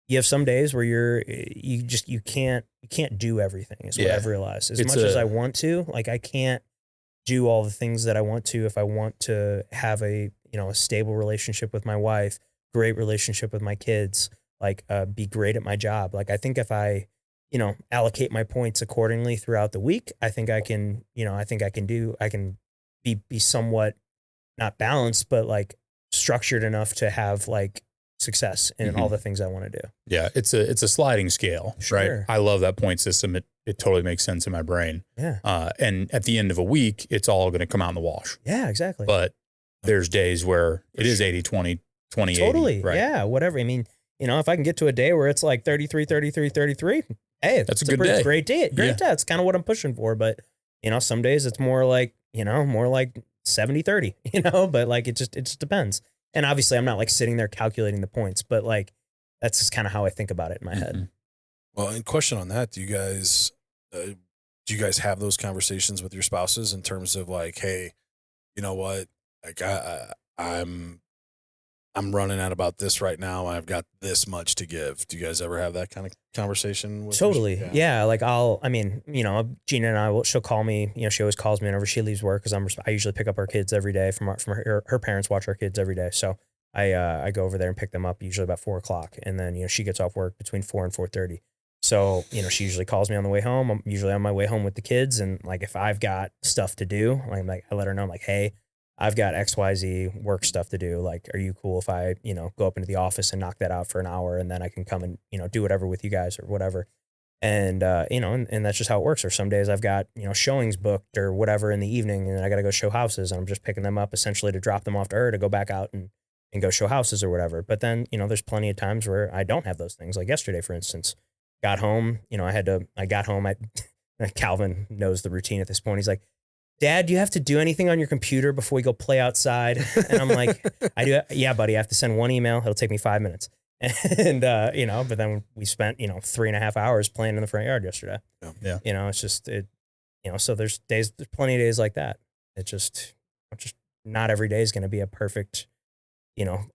you have some days where you can't do everything is what I've realized. As much as I want to, like, I can't do all the things that I want to, if I want to have a, you know, a stable relationship with my wife, great relationship with my kids, like, be great at my job. Like, I think if I, you know, allocate my points accordingly throughout the week, I think I can, you know, I can be somewhat not balanced, but like structured enough to have like success in all the things I want to do. Yeah. It's a sliding scale, right? I love that point system. It totally makes sense in my brain. Yeah. And at the end of a week, it's all going to come out in the wash. Yeah, exactly. But there's days where it is 80-20, 20-80. Totally. Right? Yeah. Whatever. I mean, you know, if I can get to a day where it's like 33, 33, 33, hey, that's a good day. Great day. Great day. That's kind of what I'm pushing for. But, you know, some days it's more like 70-30, you know, but like, it just depends. And obviously I'm not like sitting there calculating the points, but like, that's just kind of how I think about it in my head. Well, and question on that, do you guys have those conversations with your spouses in terms of like, hey, you know what, like I'm running at about this right now. I've got this much to give. Do you guys ever have that kind of conversation with Totally. Yeah. Like you know, Gina and I she'll call me, you know, she always calls me whenever she leaves work. Cause I usually pick up our kids every day from her parents watch our kids every day. So I go over there and pick them up usually about 4:00. And then, you know, she gets off work between 4 and 4:30. So, you know, she usually calls me on the way home. I'm usually on my way home with the kids. And like, if I've got stuff to do, like I let her know, I'm like, hey, I've got XYZ work stuff to do. Like, are you cool if I, go up into the office and knock that out for an hour and then I can come and, do whatever with you guys or whatever. And, and that's just how it works. Or some days I've got, showings booked or whatever in the evening and I got to go show houses and I'm just picking them up essentially to drop them off to her to go back out and go show houses or whatever. But then, there's plenty of times where I don't have those things. Like yesterday, for instance, got home, I got home. Calvin knows the routine at this point. He's like, Dad, do you have to do anything on your computer before we go play outside? And I'm like, I do. Yeah, buddy, I have to send one email. It'll take me 5 minutes. And, but then we spent, 3.5 hours playing in the front yard yesterday. Yeah. It's just, so there's plenty of days like that. It's just not every day is going to be a perfect,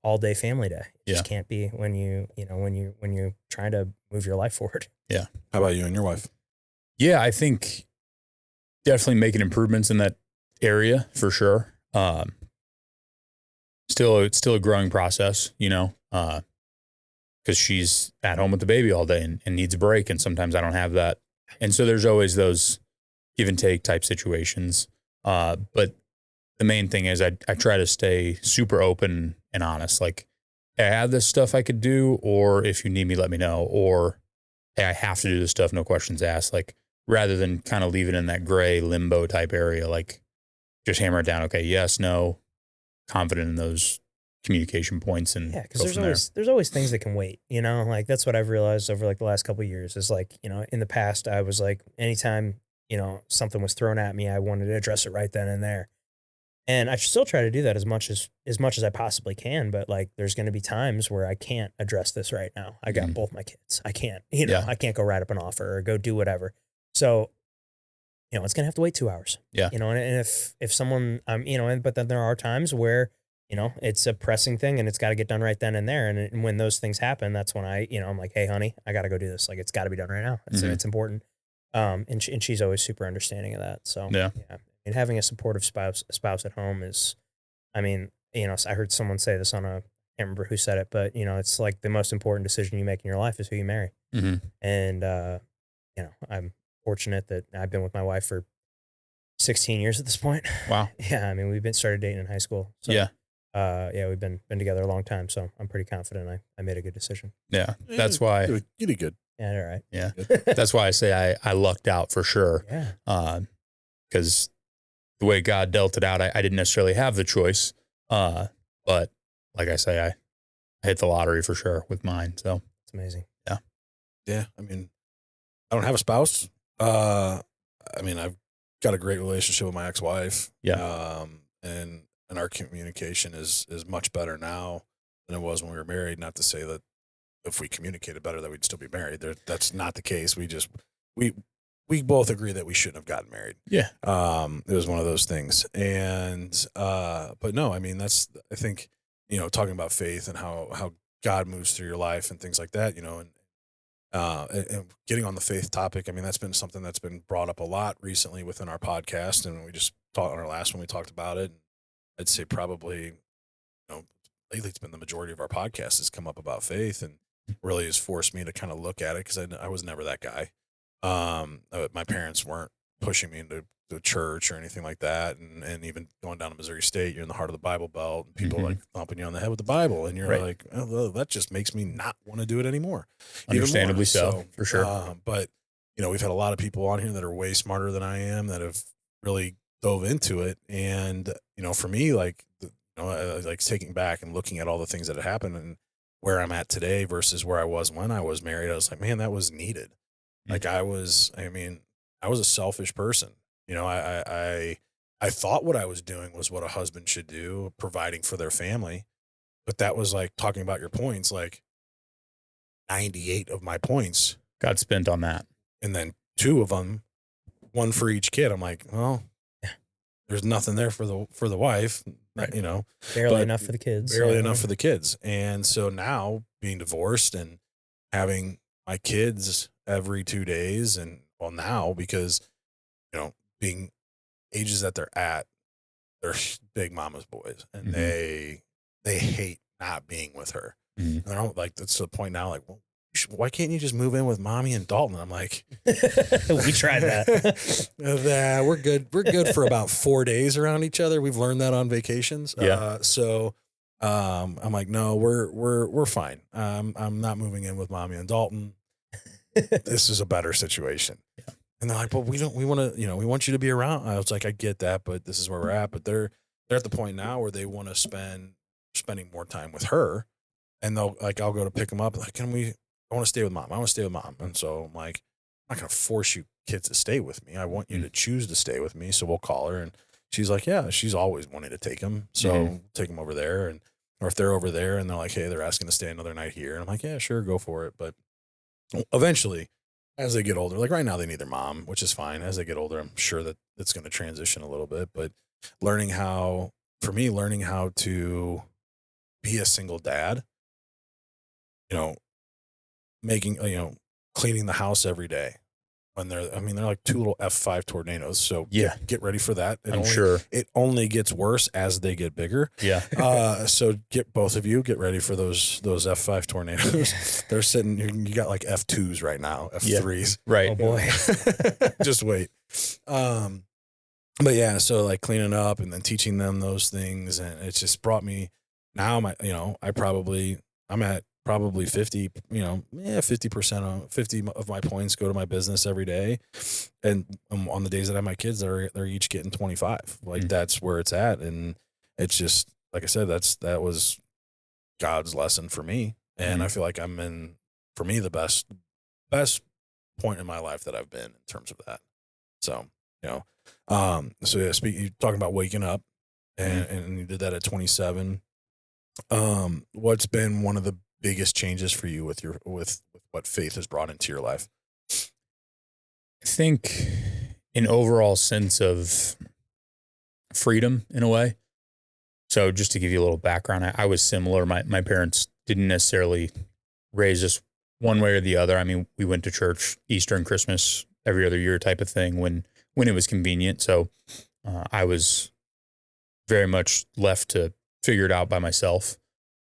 all day family day. It just can't be when when you're trying to move your life forward. Yeah. How about you and your wife? Yeah, I think definitely making improvements in that area for sure. It's still a growing process, because she's at home with the baby all day and needs a break. And sometimes I don't have that. And so there's always those give and take type situations. But the main thing is I try to stay super open and honest. Like, hey, I have this stuff I could do, or if you need me, let me know. Or, hey, I have to do this stuff, no questions asked. Like, rather than kind of leave it in that gray limbo type area, like just hammer it down. Okay, yes, no, confident in those communication points. And because there's always things that can wait, like that's what I've realized over like the last couple of years is like, in the past I was like, anytime, something was thrown at me, I wanted to address it right then and there. And I still try to do that as much as I possibly can. But like, there's going to be times where I can't address this right now. I got both my kids. I can't, I can't go write up an offer or go do whatever. So, it's going to have to wait 2 hours. Yeah. And if someone, but then there are times where, it's a pressing thing and it's got to get done right then and there. And when those things happen, that's when I'm like, hey, honey, I got to go do this. Like, it's got to be done right now. It's important. And she's always super understanding of that. So, yeah. And having a supportive spouse at home is, I heard someone say this on I can't remember who said it, but it's like the most important decision you make in your life is who you marry. Mm-hmm. And, I'm fortunate that I've been with my wife for 16 years at this point. Wow. Yeah. We've started dating in high school. So, we've been together a long time. So I'm pretty confident I made a good decision. Yeah. That's why you did good. Yeah. All right. Yeah. That's why I say I lucked out for sure. Yeah. Because the way God dealt it out, I didn't necessarily have the choice. But like I say, I hit the lottery for sure with mine. So it's amazing. Yeah. Yeah. I don't have a spouse. I've got a great relationship with my ex-wife. Yeah. And our communication is much better now than it was when we were married. Not to say that if we communicated better that we'd still be married. That's not the case. We both agree that we shouldn't have gotten married. Yeah. It was one of those things. And but no, that's, I think, talking about faith and how God moves through your life and things like that, and getting on the faith topic. That's been something that's been brought up a lot recently within our podcast. And we just talked on our last one, we talked about it. I'd say probably, lately it's been the majority of our podcast has come up about faith and really has forced me to kind of look at it. Cause I was never that guy. My parents weren't pushing me into the church or anything like that. And even going down to Missouri State, you're in the heart of the Bible Belt and people like thumping you on the head with the Bible. And you're like, well, that just makes me not want to do it anymore. Understandably so, for sure. But, we've had a lot of people on here that are way smarter than I am that have really dove into it. And, for me, like taking back and looking at all the things that had happened and where I'm at today versus where I was when I was married, I was like, man, that was needed. Like I was a selfish person. I thought what I was doing was what a husband should do, providing for their family. But that was like talking about your points, like 98 of my points got spent on that. And then 2 of them, one for each kid. I'm like, well, there's nothing there for the wife, right. Barely enough for the kids. Barely enough for the kids. And so now being divorced and having my kids every 2 days, and well, now because being ages that they're at, they're big mama's boys, and they hate not being with her. And they're all like, that's to the point now, like, well, why can't you just move in with mommy and Dalton? I'm like, we tried that. We're good. We're good for about 4 days around each other. We've learned that on vacations. Yeah. I'm like, no, we're fine. I'm not moving in with mommy and Dalton. This is a better situation. Yeah. And they're like, but we want to, we want you to be around. I was like, I get that, but this is where we're at. But they're at the point now where they want to spending more time with her. And they'll like, I'll go to pick them up. Like, I want to stay with mom. I want to stay with mom. And so I'm like, I'm not going to force you kids to stay with me. I want you to choose to stay with me. So we'll call her. And she's like, yeah, she's always wanting to take him. So take him over there. And, or if they're over there and they're like, hey, they're asking to stay another night here. And I'm like, yeah, sure. Go for it. But eventually, as they get older, like right now they need their mom, which is fine. As they get older, I'm sure that it's going to transition a little bit, but learning how to be a single dad, making, cleaning the house every day when they're like two little F5 tornadoes. So Yeah. get ready for that. Sure. It only gets worse as they get bigger. Yeah. So both of you get ready for those F5 tornadoes. They're sitting, you got like F2s right now, F3s. Yeah. Right. Oh boy. Just wait. But yeah, so like cleaning up and then teaching them those things. And it's just brought me now I'm at probably 50, 50 of my points go to my business every day. And on the days that I have my kids, they're each getting 25. Like that's where it's at. And it's just, like I said, that was God's lesson for me. And I feel like I'm in, for me, the best point in my life that I've been in terms of that. So, you talking about waking up and you did that at 27. What's been one of the biggest changes for you with what faith has brought into your life? I think an overall sense of freedom in a way. So just to give you a little background, I was similar. My parents didn't necessarily raise us one way or the other. I mean, we went to church Easter and Christmas every other year type of thing when it was convenient. So I was very much left to figure it out by myself.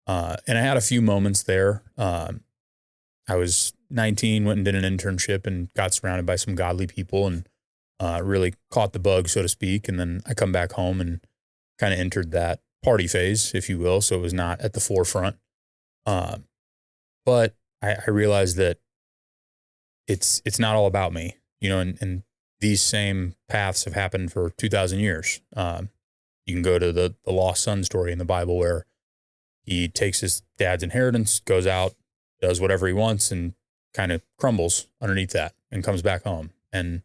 And I had a few moments there. I was 19, went and did an internship and got surrounded by some godly people and really caught the bug, so to speak. And then I come back home and kind of entered that party phase, if you will. So it was not at the forefront. But I realized that it's not all about me, and these same paths have happened for 2,000 years. You can go to the lost son story in the Bible where he takes his dad's inheritance, goes out, does whatever he wants, and kind of crumbles underneath that and comes back home. And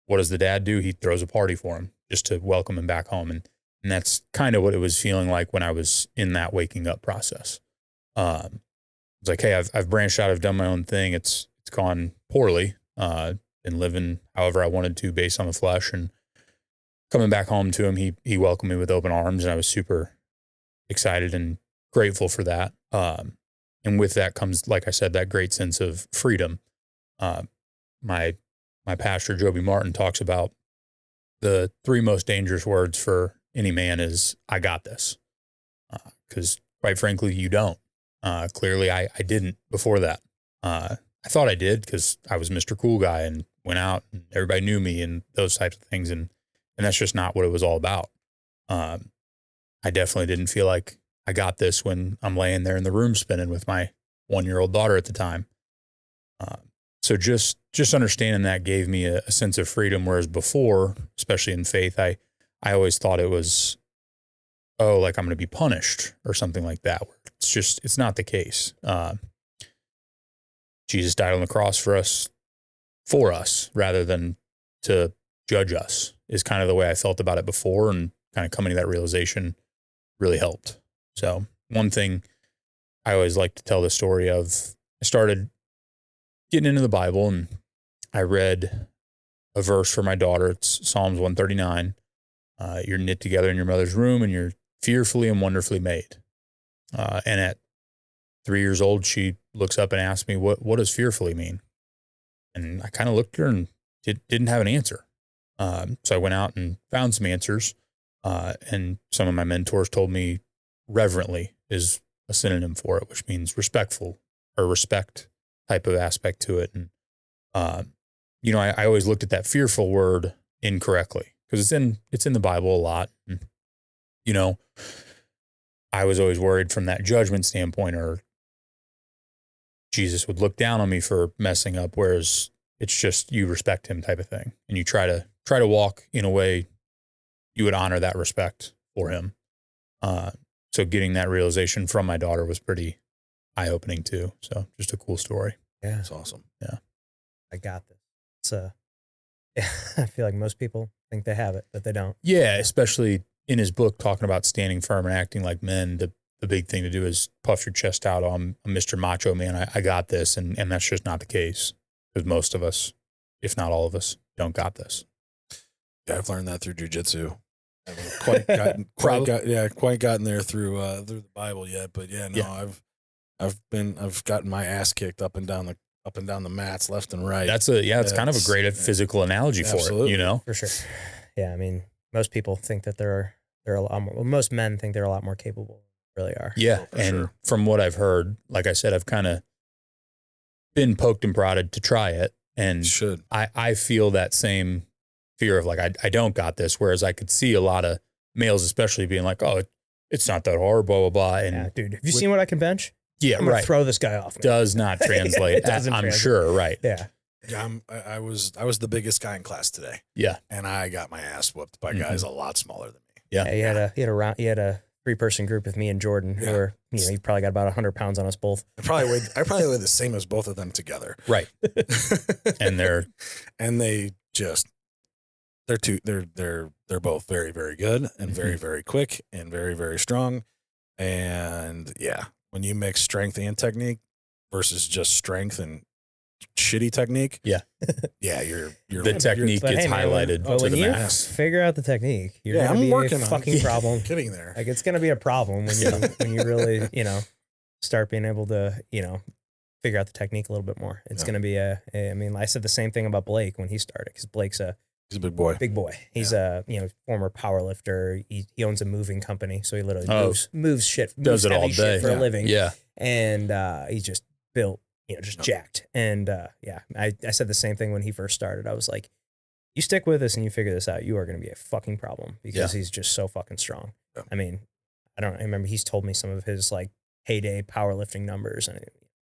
what does the dad do? He throws a party for him just to welcome him back home. And that's kind of what it was feeling like when I was in that waking up process. It's like, hey, I've branched out. I've done my own thing. It's gone poorly, and living however I wanted to based on the flesh. And coming back home to him, he welcomed me with open arms, and I was super excited and grateful for that. And with that comes, like I said, that great sense of freedom. My pastor, Joby Martin, talks about the 3 most dangerous words for any man is, I got this. Because quite frankly, you don't. Clearly, I didn't before that. I thought I did because I was Mr. Cool Guy and went out and everybody knew me and those types of things. And that's just not what it was all about. I definitely didn't feel like I got this when I'm laying there in the room spinning with my 1-year-old daughter at the time. So just understanding that gave me a sense of freedom. Whereas before, especially in faith, I always thought it was, like I'm going to be punished or something like that. It's not the case. Jesus died on the cross for us rather than to judge us is kind of the way I felt about it before, and kind of coming to that realization really helped. So one thing I always like to tell the story of, I started getting into the Bible and I read a verse for my daughter. It's Psalms 139. You're knit together in your mother's womb and you're fearfully and wonderfully made. And at 3 years old, she looks up and asks me, what does fearfully mean? And I kind of looked at her and didn't have an answer. So I went out and found some answers. And some of my mentors told me reverently is a synonym for it, which means respectful or respect type of aspect to it. And, you know, I always looked at that fearful word incorrectly because it's in the Bible a lot. And, you know, I was always worried from that judgment standpoint, or Jesus would look down on me for messing up, whereas it's just you respect him type of thing. And you try to walk in a way you would honor that respect for him. So getting that realization from my daughter was pretty eye-opening too. So just a cool story. Yeah. That's awesome. Yeah. I got this. I feel like most people think they have it, but they don't. Yeah. Especially in his book, talking about standing firm and acting like men, the big thing to do is puff your chest out. I'm Mr. Macho Man. I got this. And that's just not the case, because most of us, if not all of us, don't got this. Yeah, I've learned that through jujitsu. I haven't quite gotten there through the Bible yet, but I've gotten my ass kicked up and down the mats left and right. It's kind of a great physical analogy for it, you know? For sure. Yeah, I mean, most people think that they're a lot more, well, most men think they're a lot more capable than they really are. Yeah, and from what I've heard, like I said, I've kind of been poked and prodded to try it, and I feel that same fear of like, I don't got this, whereas I could see a lot of males especially being like, oh, it's not that hard, blah, blah, blah. And yeah, dude, have you seen what I can bench? Yeah, I'm gonna throw this guy off. Man. Does not translate. I'm sure, right. Yeah. Yeah, I was the biggest guy in class today. Yeah. And I got my ass whooped by guys a lot smaller than me. Yeah. He had a 3-person group with me and Jordan who were, you know, he probably got about 100 pounds on us both. I probably weighed the same as both of them together. Right. And they're both very, very good and very, very quick and very, very strong. And yeah, when you mix strength and technique versus just strength and shitty technique, you're the technique gets highlighted to the max. Figure out the technique. I'm working on a fucking problem. Getting there. Like, it's gonna be a problem when you really, you know, start being able to, you know, figure out the technique a little bit more. It's gonna be I mean, I said the same thing about Blake when he started, because Blake's he's a big boy. Big boy. He's a former power lifter. He owns a moving company, so he literally moves shit, does it all day for a living. Yeah, and he's just built, just jacked. And I said the same thing when he first started. I was like, you stick with us and you figure this out, you are going to be a fucking problem, because he's just so fucking strong. Yeah. I mean, I remember he's told me some of his like heyday powerlifting numbers, and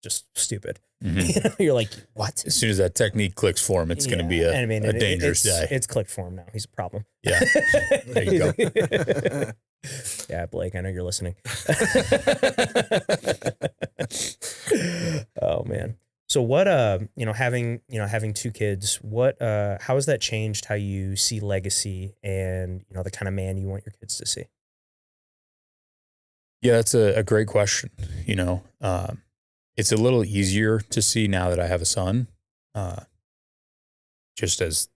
just stupid. Mm-hmm. You're like, what? As soon as that technique clicks for him, it's going to be a dangerous day. It's clicked for him now. He's a problem. Yeah. There you go. Yeah, Blake, I know you're listening. Oh man. So what, having 2 kids, how has that changed how you see legacy and, the kind of man you want your kids to see? Yeah, that's a great question. It's a little easier to see now that I have a son, just as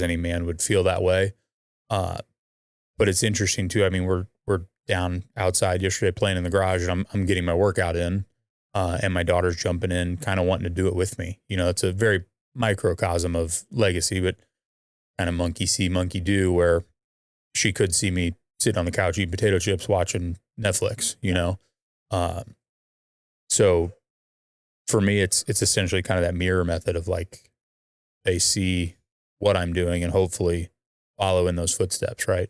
any man would feel that way. But it's interesting too. I mean, we're down outside yesterday playing in the garage, and I'm getting my workout in, and my daughter's jumping in, kind of wanting to do it with me. It's a very microcosm of legacy, but kind of monkey see, monkey do, where she could see me sitting on the couch eating potato chips, watching Netflix. So for me, it's essentially kind of that mirror method of like, they see what I'm doing and hopefully follow in those footsteps. Right.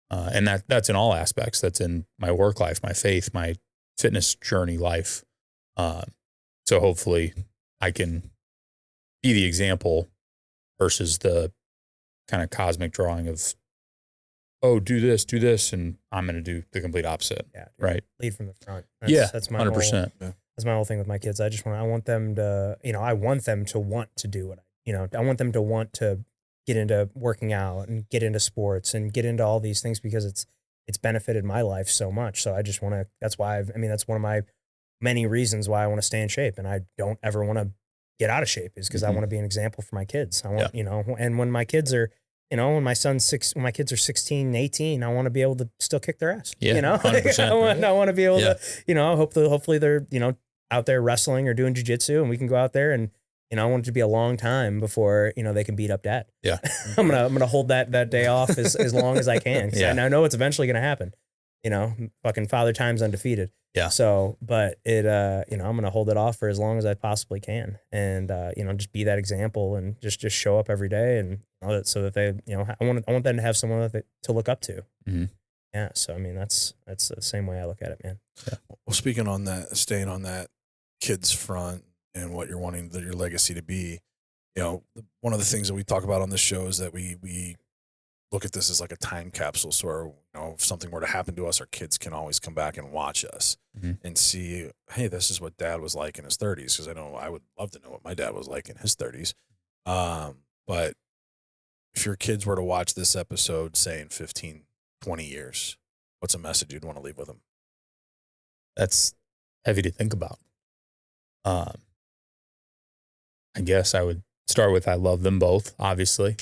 And that's in all aspects. That's in my work life, my faith, my fitness journey life. So hopefully I can be the example versus the kind of cosmic drawing of, oh, do this, and I'm going to do the complete opposite. Yeah. Right. Lead from the front. That's my 100%. That's my whole thing with my kids. I want them to, I want them to want to do what I want them to want to get into working out and get into sports and get into all these things, because it's benefited my life so much. So I just want to, that's why that's one of my many reasons why I want to stay in shape, and I don't ever want to get out of shape, is because I want to be an example for my kids. I want, and when my kids are, when my kids are 16, 18, I want to be able to still kick their ass. Yeah, 100%. I want to be able to, hopefully they're, out there wrestling or doing jiu-jitsu, and we can go out there and, I want it to be a long time before, they can beat up dad. Yeah. I'm going to hold that day off as long as I can. 'Cause I know it's eventually going to happen. fucking Father Time's undefeated. Yeah. So, but it, I'm going to hold it off for as long as I possibly can. And, just be that example and just show up every day and so that they, I want them to have someone to look up to. Mm-hmm. Yeah. So, I mean, that's the same way I look at it, man. Yeah. Well, speaking on that, staying on that kids front and what you're wanting your legacy to be, one of the things that we talk about on this show is that we look at this as like a time capsule. So, if something were to happen to us, our kids can always come back and watch us and see, hey, this is what dad was like in his 30s. Cause I know I would love to know what my dad was like in his 30s. But if your kids were to watch this episode, say in 15, 20 years, what's a message you'd want to leave with them? That's heavy to think about. I guess I would start with, I love them both, obviously.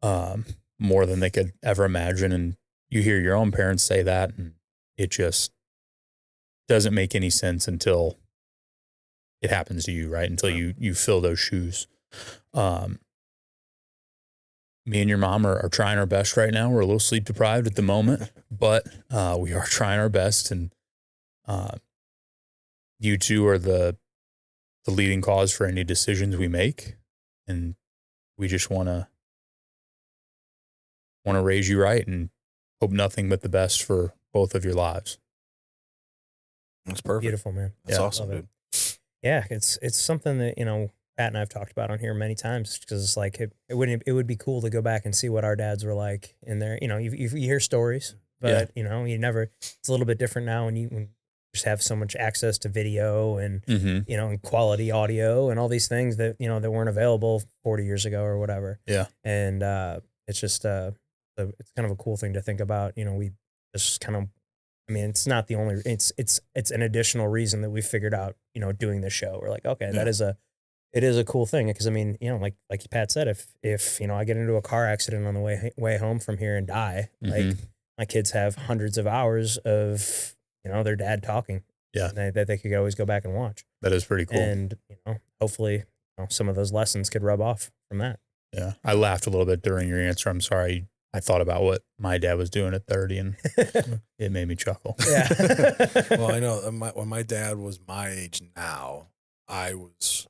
More than they could ever imagine. And you hear your own parents say that, and it just doesn't make any sense until it happens to you, right? Until you fill those shoes. Me and your mom are trying our best right now. We're a little sleep deprived at the moment, but we are trying our best. And you two are the leading cause for any decisions we make. And we just want to raise you right and hope nothing but the best for both of your lives. That's perfect. Beautiful, man. That's awesome, dude. Yeah, it's something that, Pat and I've talked about on here many times because it's like it would be cool to go back and see what our dads were like in there. You hear stories, but you never. It's a little bit different now when you just have so much access to video and and quality audio and all these things that that weren't available 40 years ago or whatever. Yeah, and it's just it's kind of a cool thing to think about. We just kind of. I mean, it's not the only. It's an additional reason that we figured out. Doing this show, we're like, okay, it is a cool thing because I mean, like Pat said, if I get into a car accident on the way home from here and die, like my kids have hundreds of hours of their dad talking, that they could always go back and watch. That is pretty cool, and hopefully some of those lessons could rub off from that. Yeah, I laughed a little bit during your answer. I'm sorry. I thought about what my dad was doing at 30 and it made me chuckle. Yeah. Well, I know when my dad was my age now, I was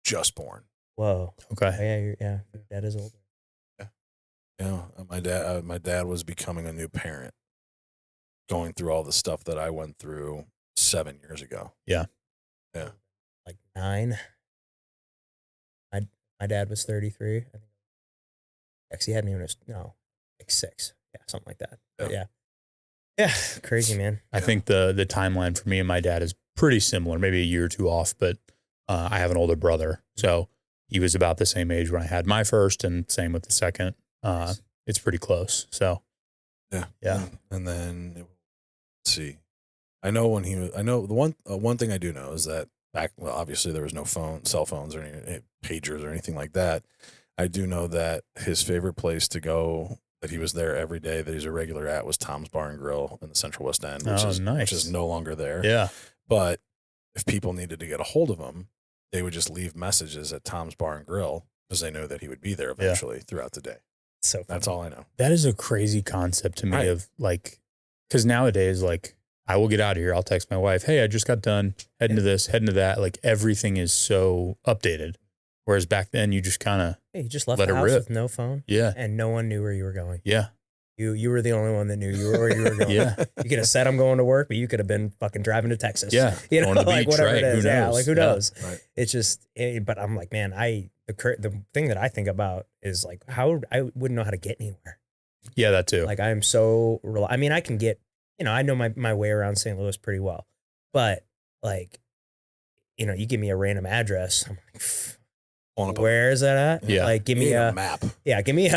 just born. Whoa. Okay. Yeah. Your dad is older. Yeah. My dad was becoming a new parent, going through all the stuff that I went through 7 years ago. Yeah. Yeah. Like 9. My dad was 33. I think. Actually, he had me when I was like 6. Yeah, something like that. But yeah, crazy, man. I think the timeline for me and my dad is pretty similar, maybe a year or two off. But I have an older brother, so he was about the same age when I had my first, and same with the second. It's pretty close. So yeah. And then let's see. I know the one thing I do know is that obviously there was no cell phones or any pagers or anything like that. I do know that his favorite place to go, that he was there every day, that he's a regular at, was Tom's Bar and Grill in the Central West End, which is no longer there. Yeah. But if people needed to get a hold of him, they would just leave messages at Tom's Bar and Grill because they knew that he would be there eventually throughout the day. So funny. That's all I know. That is a crazy concept to me of like, because nowadays, like, I will get out of here. I'll text my wife, hey, I just got done heading to this, heading to that. Like everything is so updated. Whereas back then you just kind of you just left the house with no phone. Yeah. And no one knew where you were going. Yeah. You were the only one that knew where you were going. Yeah. You could have said I'm going to work, but you could have been fucking driving to Texas. Yeah. Going to the beach, whatever it is. Yeah. Like who knows? Right. It's just, but I'm like, man, the thing that I think about is like how I wouldn't know how to get anywhere. Yeah, that too. Like I am so, I mean, I can get, I know my way around St. Louis pretty well, but like, you give me a random address. I'm like, where is that at? Yeah. Like, give me a map. Yeah. Give me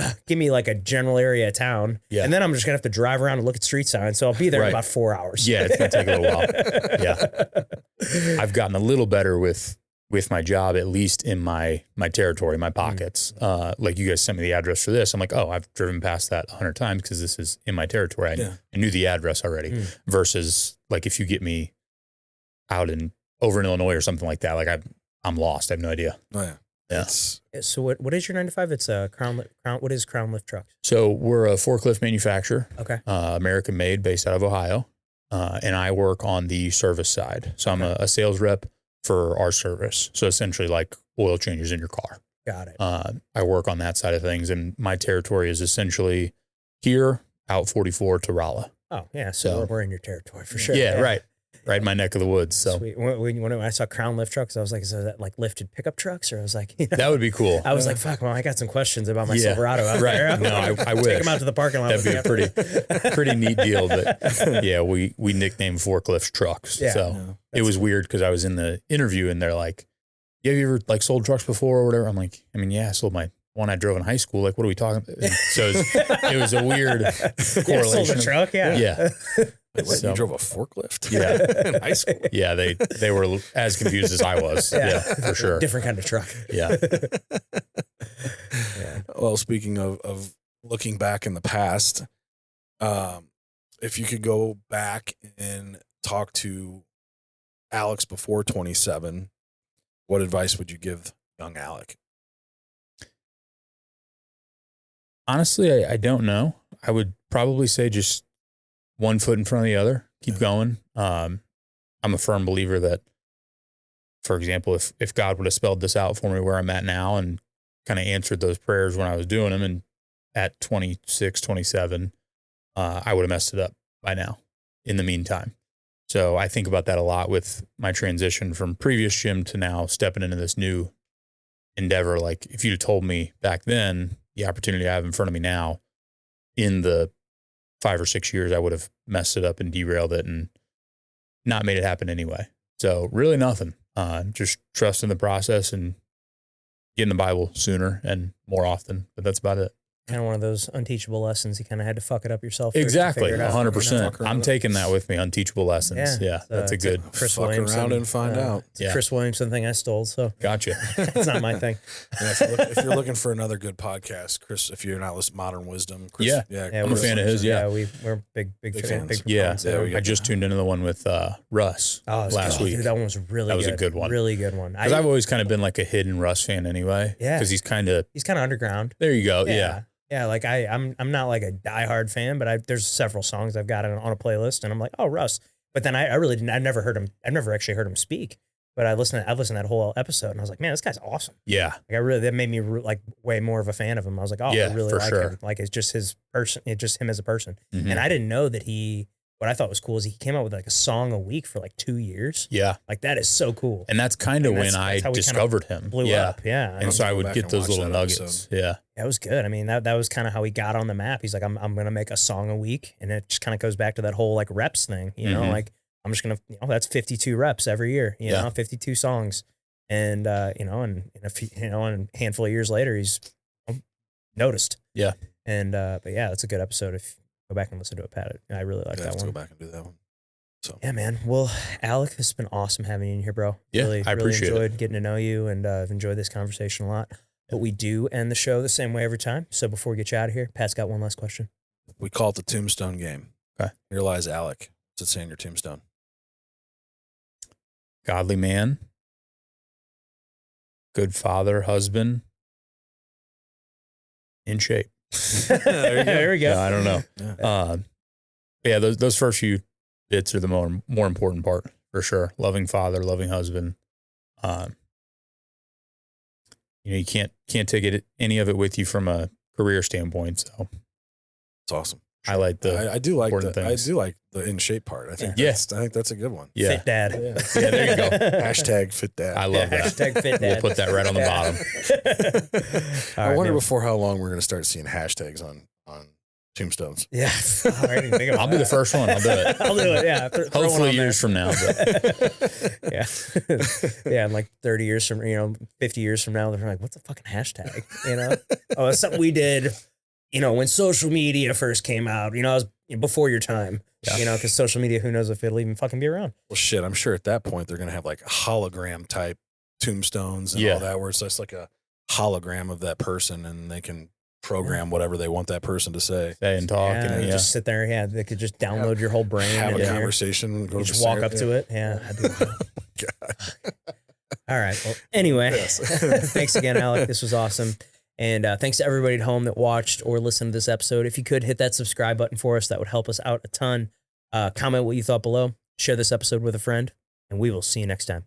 like a general area of town. Yeah. And then I'm just going to have to drive around and look at street signs. So I'll be there in about 4 hours. Yeah. It's going to take a little while. Yeah. I've gotten a little better with my job, at least in my territory, my pockets. Like you guys sent me the address for this. I'm like, oh, I've driven past that 100 times because this is in my territory. I knew the address already versus like, if you get me out over in Illinois or something like that, like I'm lost. I have no idea. Oh yeah. Yeah. So what is your 9 to 5? It's a Crown. What is Crown Lift Trucks? So we're a forklift manufacturer, Okay. American made, based out of Ohio. And I work on the service side. So I'm a sales rep for our service. So essentially like oil changes in your car. Got it. I work on that side of things, and my territory is essentially here out 44 to Rolla. Oh yeah. So we're in your territory for sure. Yeah. Right in my neck of the woods. So sweet. When I saw Crown Lift Trucks, I was like, is that like lifted pickup trucks? Or I was like, that would be cool. I was like, fuck, well, I got some questions about my Silverado out there. No, I wish. Take them out to the parking lot. That'd be a pretty neat deal. But yeah, we nicknamed forklifts trucks. Yeah. So it was weird because I was in the interview and they're like, "Yeah, have you ever like sold trucks before or whatever?" I'm like, I mean, yeah, I sold my one I drove in high school. Like, what are we talking about? And so it was a weird correlation. Sold a truck, Yeah. Wait, So- you drove a forklift? Yeah. In high school. Yeah, they were as confused as I was. Yeah, for sure. Different kind of truck. Yeah. Yeah. Well, speaking of looking back in the past, if you could go back and talk to Alex before 27, what advice would you give young Alec? Honestly, I don't know. I would probably say just one foot in front of the other. Keep going. I'm a firm believer that, for example, if God would have spelled this out for me where I'm at now and kind of answered those prayers when I was doing them, and at 26, 27, I would have messed it up by now in the meantime. So I think about that a lot with my transition from previous gym to now stepping into this new endeavor. Like if you'd have told me back then, the opportunity I have in front of me now, in the 5 or 6 years, I would have messed it up and derailed it and not made it happen anyway. So really nothing. Just trust in the process and get in the Bible sooner and more often. But that's about it. Kind of one of those unteachable lessons. You kind of had to fuck it up yourself. first to Exactly. figure it out, 100%. I'm taking that with me. Unteachable lessons. Yeah. That's a good. Chris Fuck Williamson, around and find out. It's a Chris Williamson thing I stole, so Gotcha. it's not my thing. Yeah, if you're looking for another good podcast, Chris, if you're not listening to Modern Wisdom, Chris, Yeah, Yeah, I'm a Chris fan of his. Yeah. we're big Big fans. fans. Yeah. proponents there. we got I just tuned into the one with Russ Oh, it was last good. week. Dude, that one was really That was good. a good one. Really good one. Because I've always kind of been like a hidden Russ fan anyway. Yeah. Because he's kind of, underground. there you go. Yeah. Yeah, like I'm not like a diehard fan, but there's several songs I've got on a playlist, and I'm like, oh, Russ. But then I really didn't. I've never heard him. I've never actually heard him speak. But I've listened to that whole episode, and I was like, man, this guy's awesome. Yeah. Like that made me like way more of a fan of him. I was like, oh, Yeah, I really for like sure. him. Like it's just his person. It's just him as a person. Mhm. And I didn't know that what I thought was cool is he came out with like a song a week for like 2 years. Yeah. Like that is so cool. And that's kind of And when that's I how we kinda discovered him. Blew yeah. up. Yeah. And I'll so I go would back get and those watch little that nuggets. episode. Yeah. That was good. I mean, that was kind of how he got on the map. He's like, I'm going to make a song a week. And it just kind of goes back to that whole like reps thing, you know, Mhm. like I'm just going to, that's 52 reps every year, you Yeah. know, 52 songs. And, and in a few, and a handful of years later, he's noticed. Yeah. And, but yeah, that's a good episode. If you go back and listen to it, Pat, I really like I that have to one. go back and do that one. So Yeah, man. Well, Alec, it's been awesome having you in here, bro. Yeah, really, I appreciate it. really enjoyed getting to know you, and I've enjoyed this conversation a lot. But we do end the show the same way every time. So before we get you out of here, Pat's got one last question. we call it the tombstone game. Okay. Here lies Alec. What's it say on your tombstone? Godly man. Good father, husband. In shape. There we go. No, I don't know. Yeah. Yeah, those first few bits are the more important part for sure. Loving father, loving husband. You can't take any of it with you from a career standpoint. So It's awesome. highlight the I do like important things. the in shape part. I think Yeah. I think that's a good one. yeah. Fit dad. Yeah, there you go. Hashtag fit dad. I love that. Hashtag fit We'll dad. put that right on the bottom. I wonder before how long we're going to start seeing hashtags on tombstones. Yeah. I didn't think about I'll be the that. first one. I'll do it. I'll do it. Yeah. Throw one Hopefully on there. years from now. But Yeah. Yeah. And like 30 years from, 50 years from now, they're like, what's a fucking hashtag? Oh, it's something we did, when social media first came out, I was before your time, Yeah. because social media, who knows if it'll even fucking be around. Well, shit, I'm sure at that point they're going to have like hologram type tombstones and Yeah. all that, where it's just like a hologram of that person and they can program whatever they want that person to say. Say and talk. Yeah, And yeah. just sit there. Yeah. They could just download your whole brain. Have in a there. conversation. Go You to just the walk center. up to it. Yeah. God. All All right. Well, anyway, Yes. thanks again, Alec. This was awesome. And thanks to everybody at home that watched or listened to this episode. If you could hit that subscribe button for us, that would help us out a ton. Comment what you thought below. Share this episode with a friend, and we will see you next time.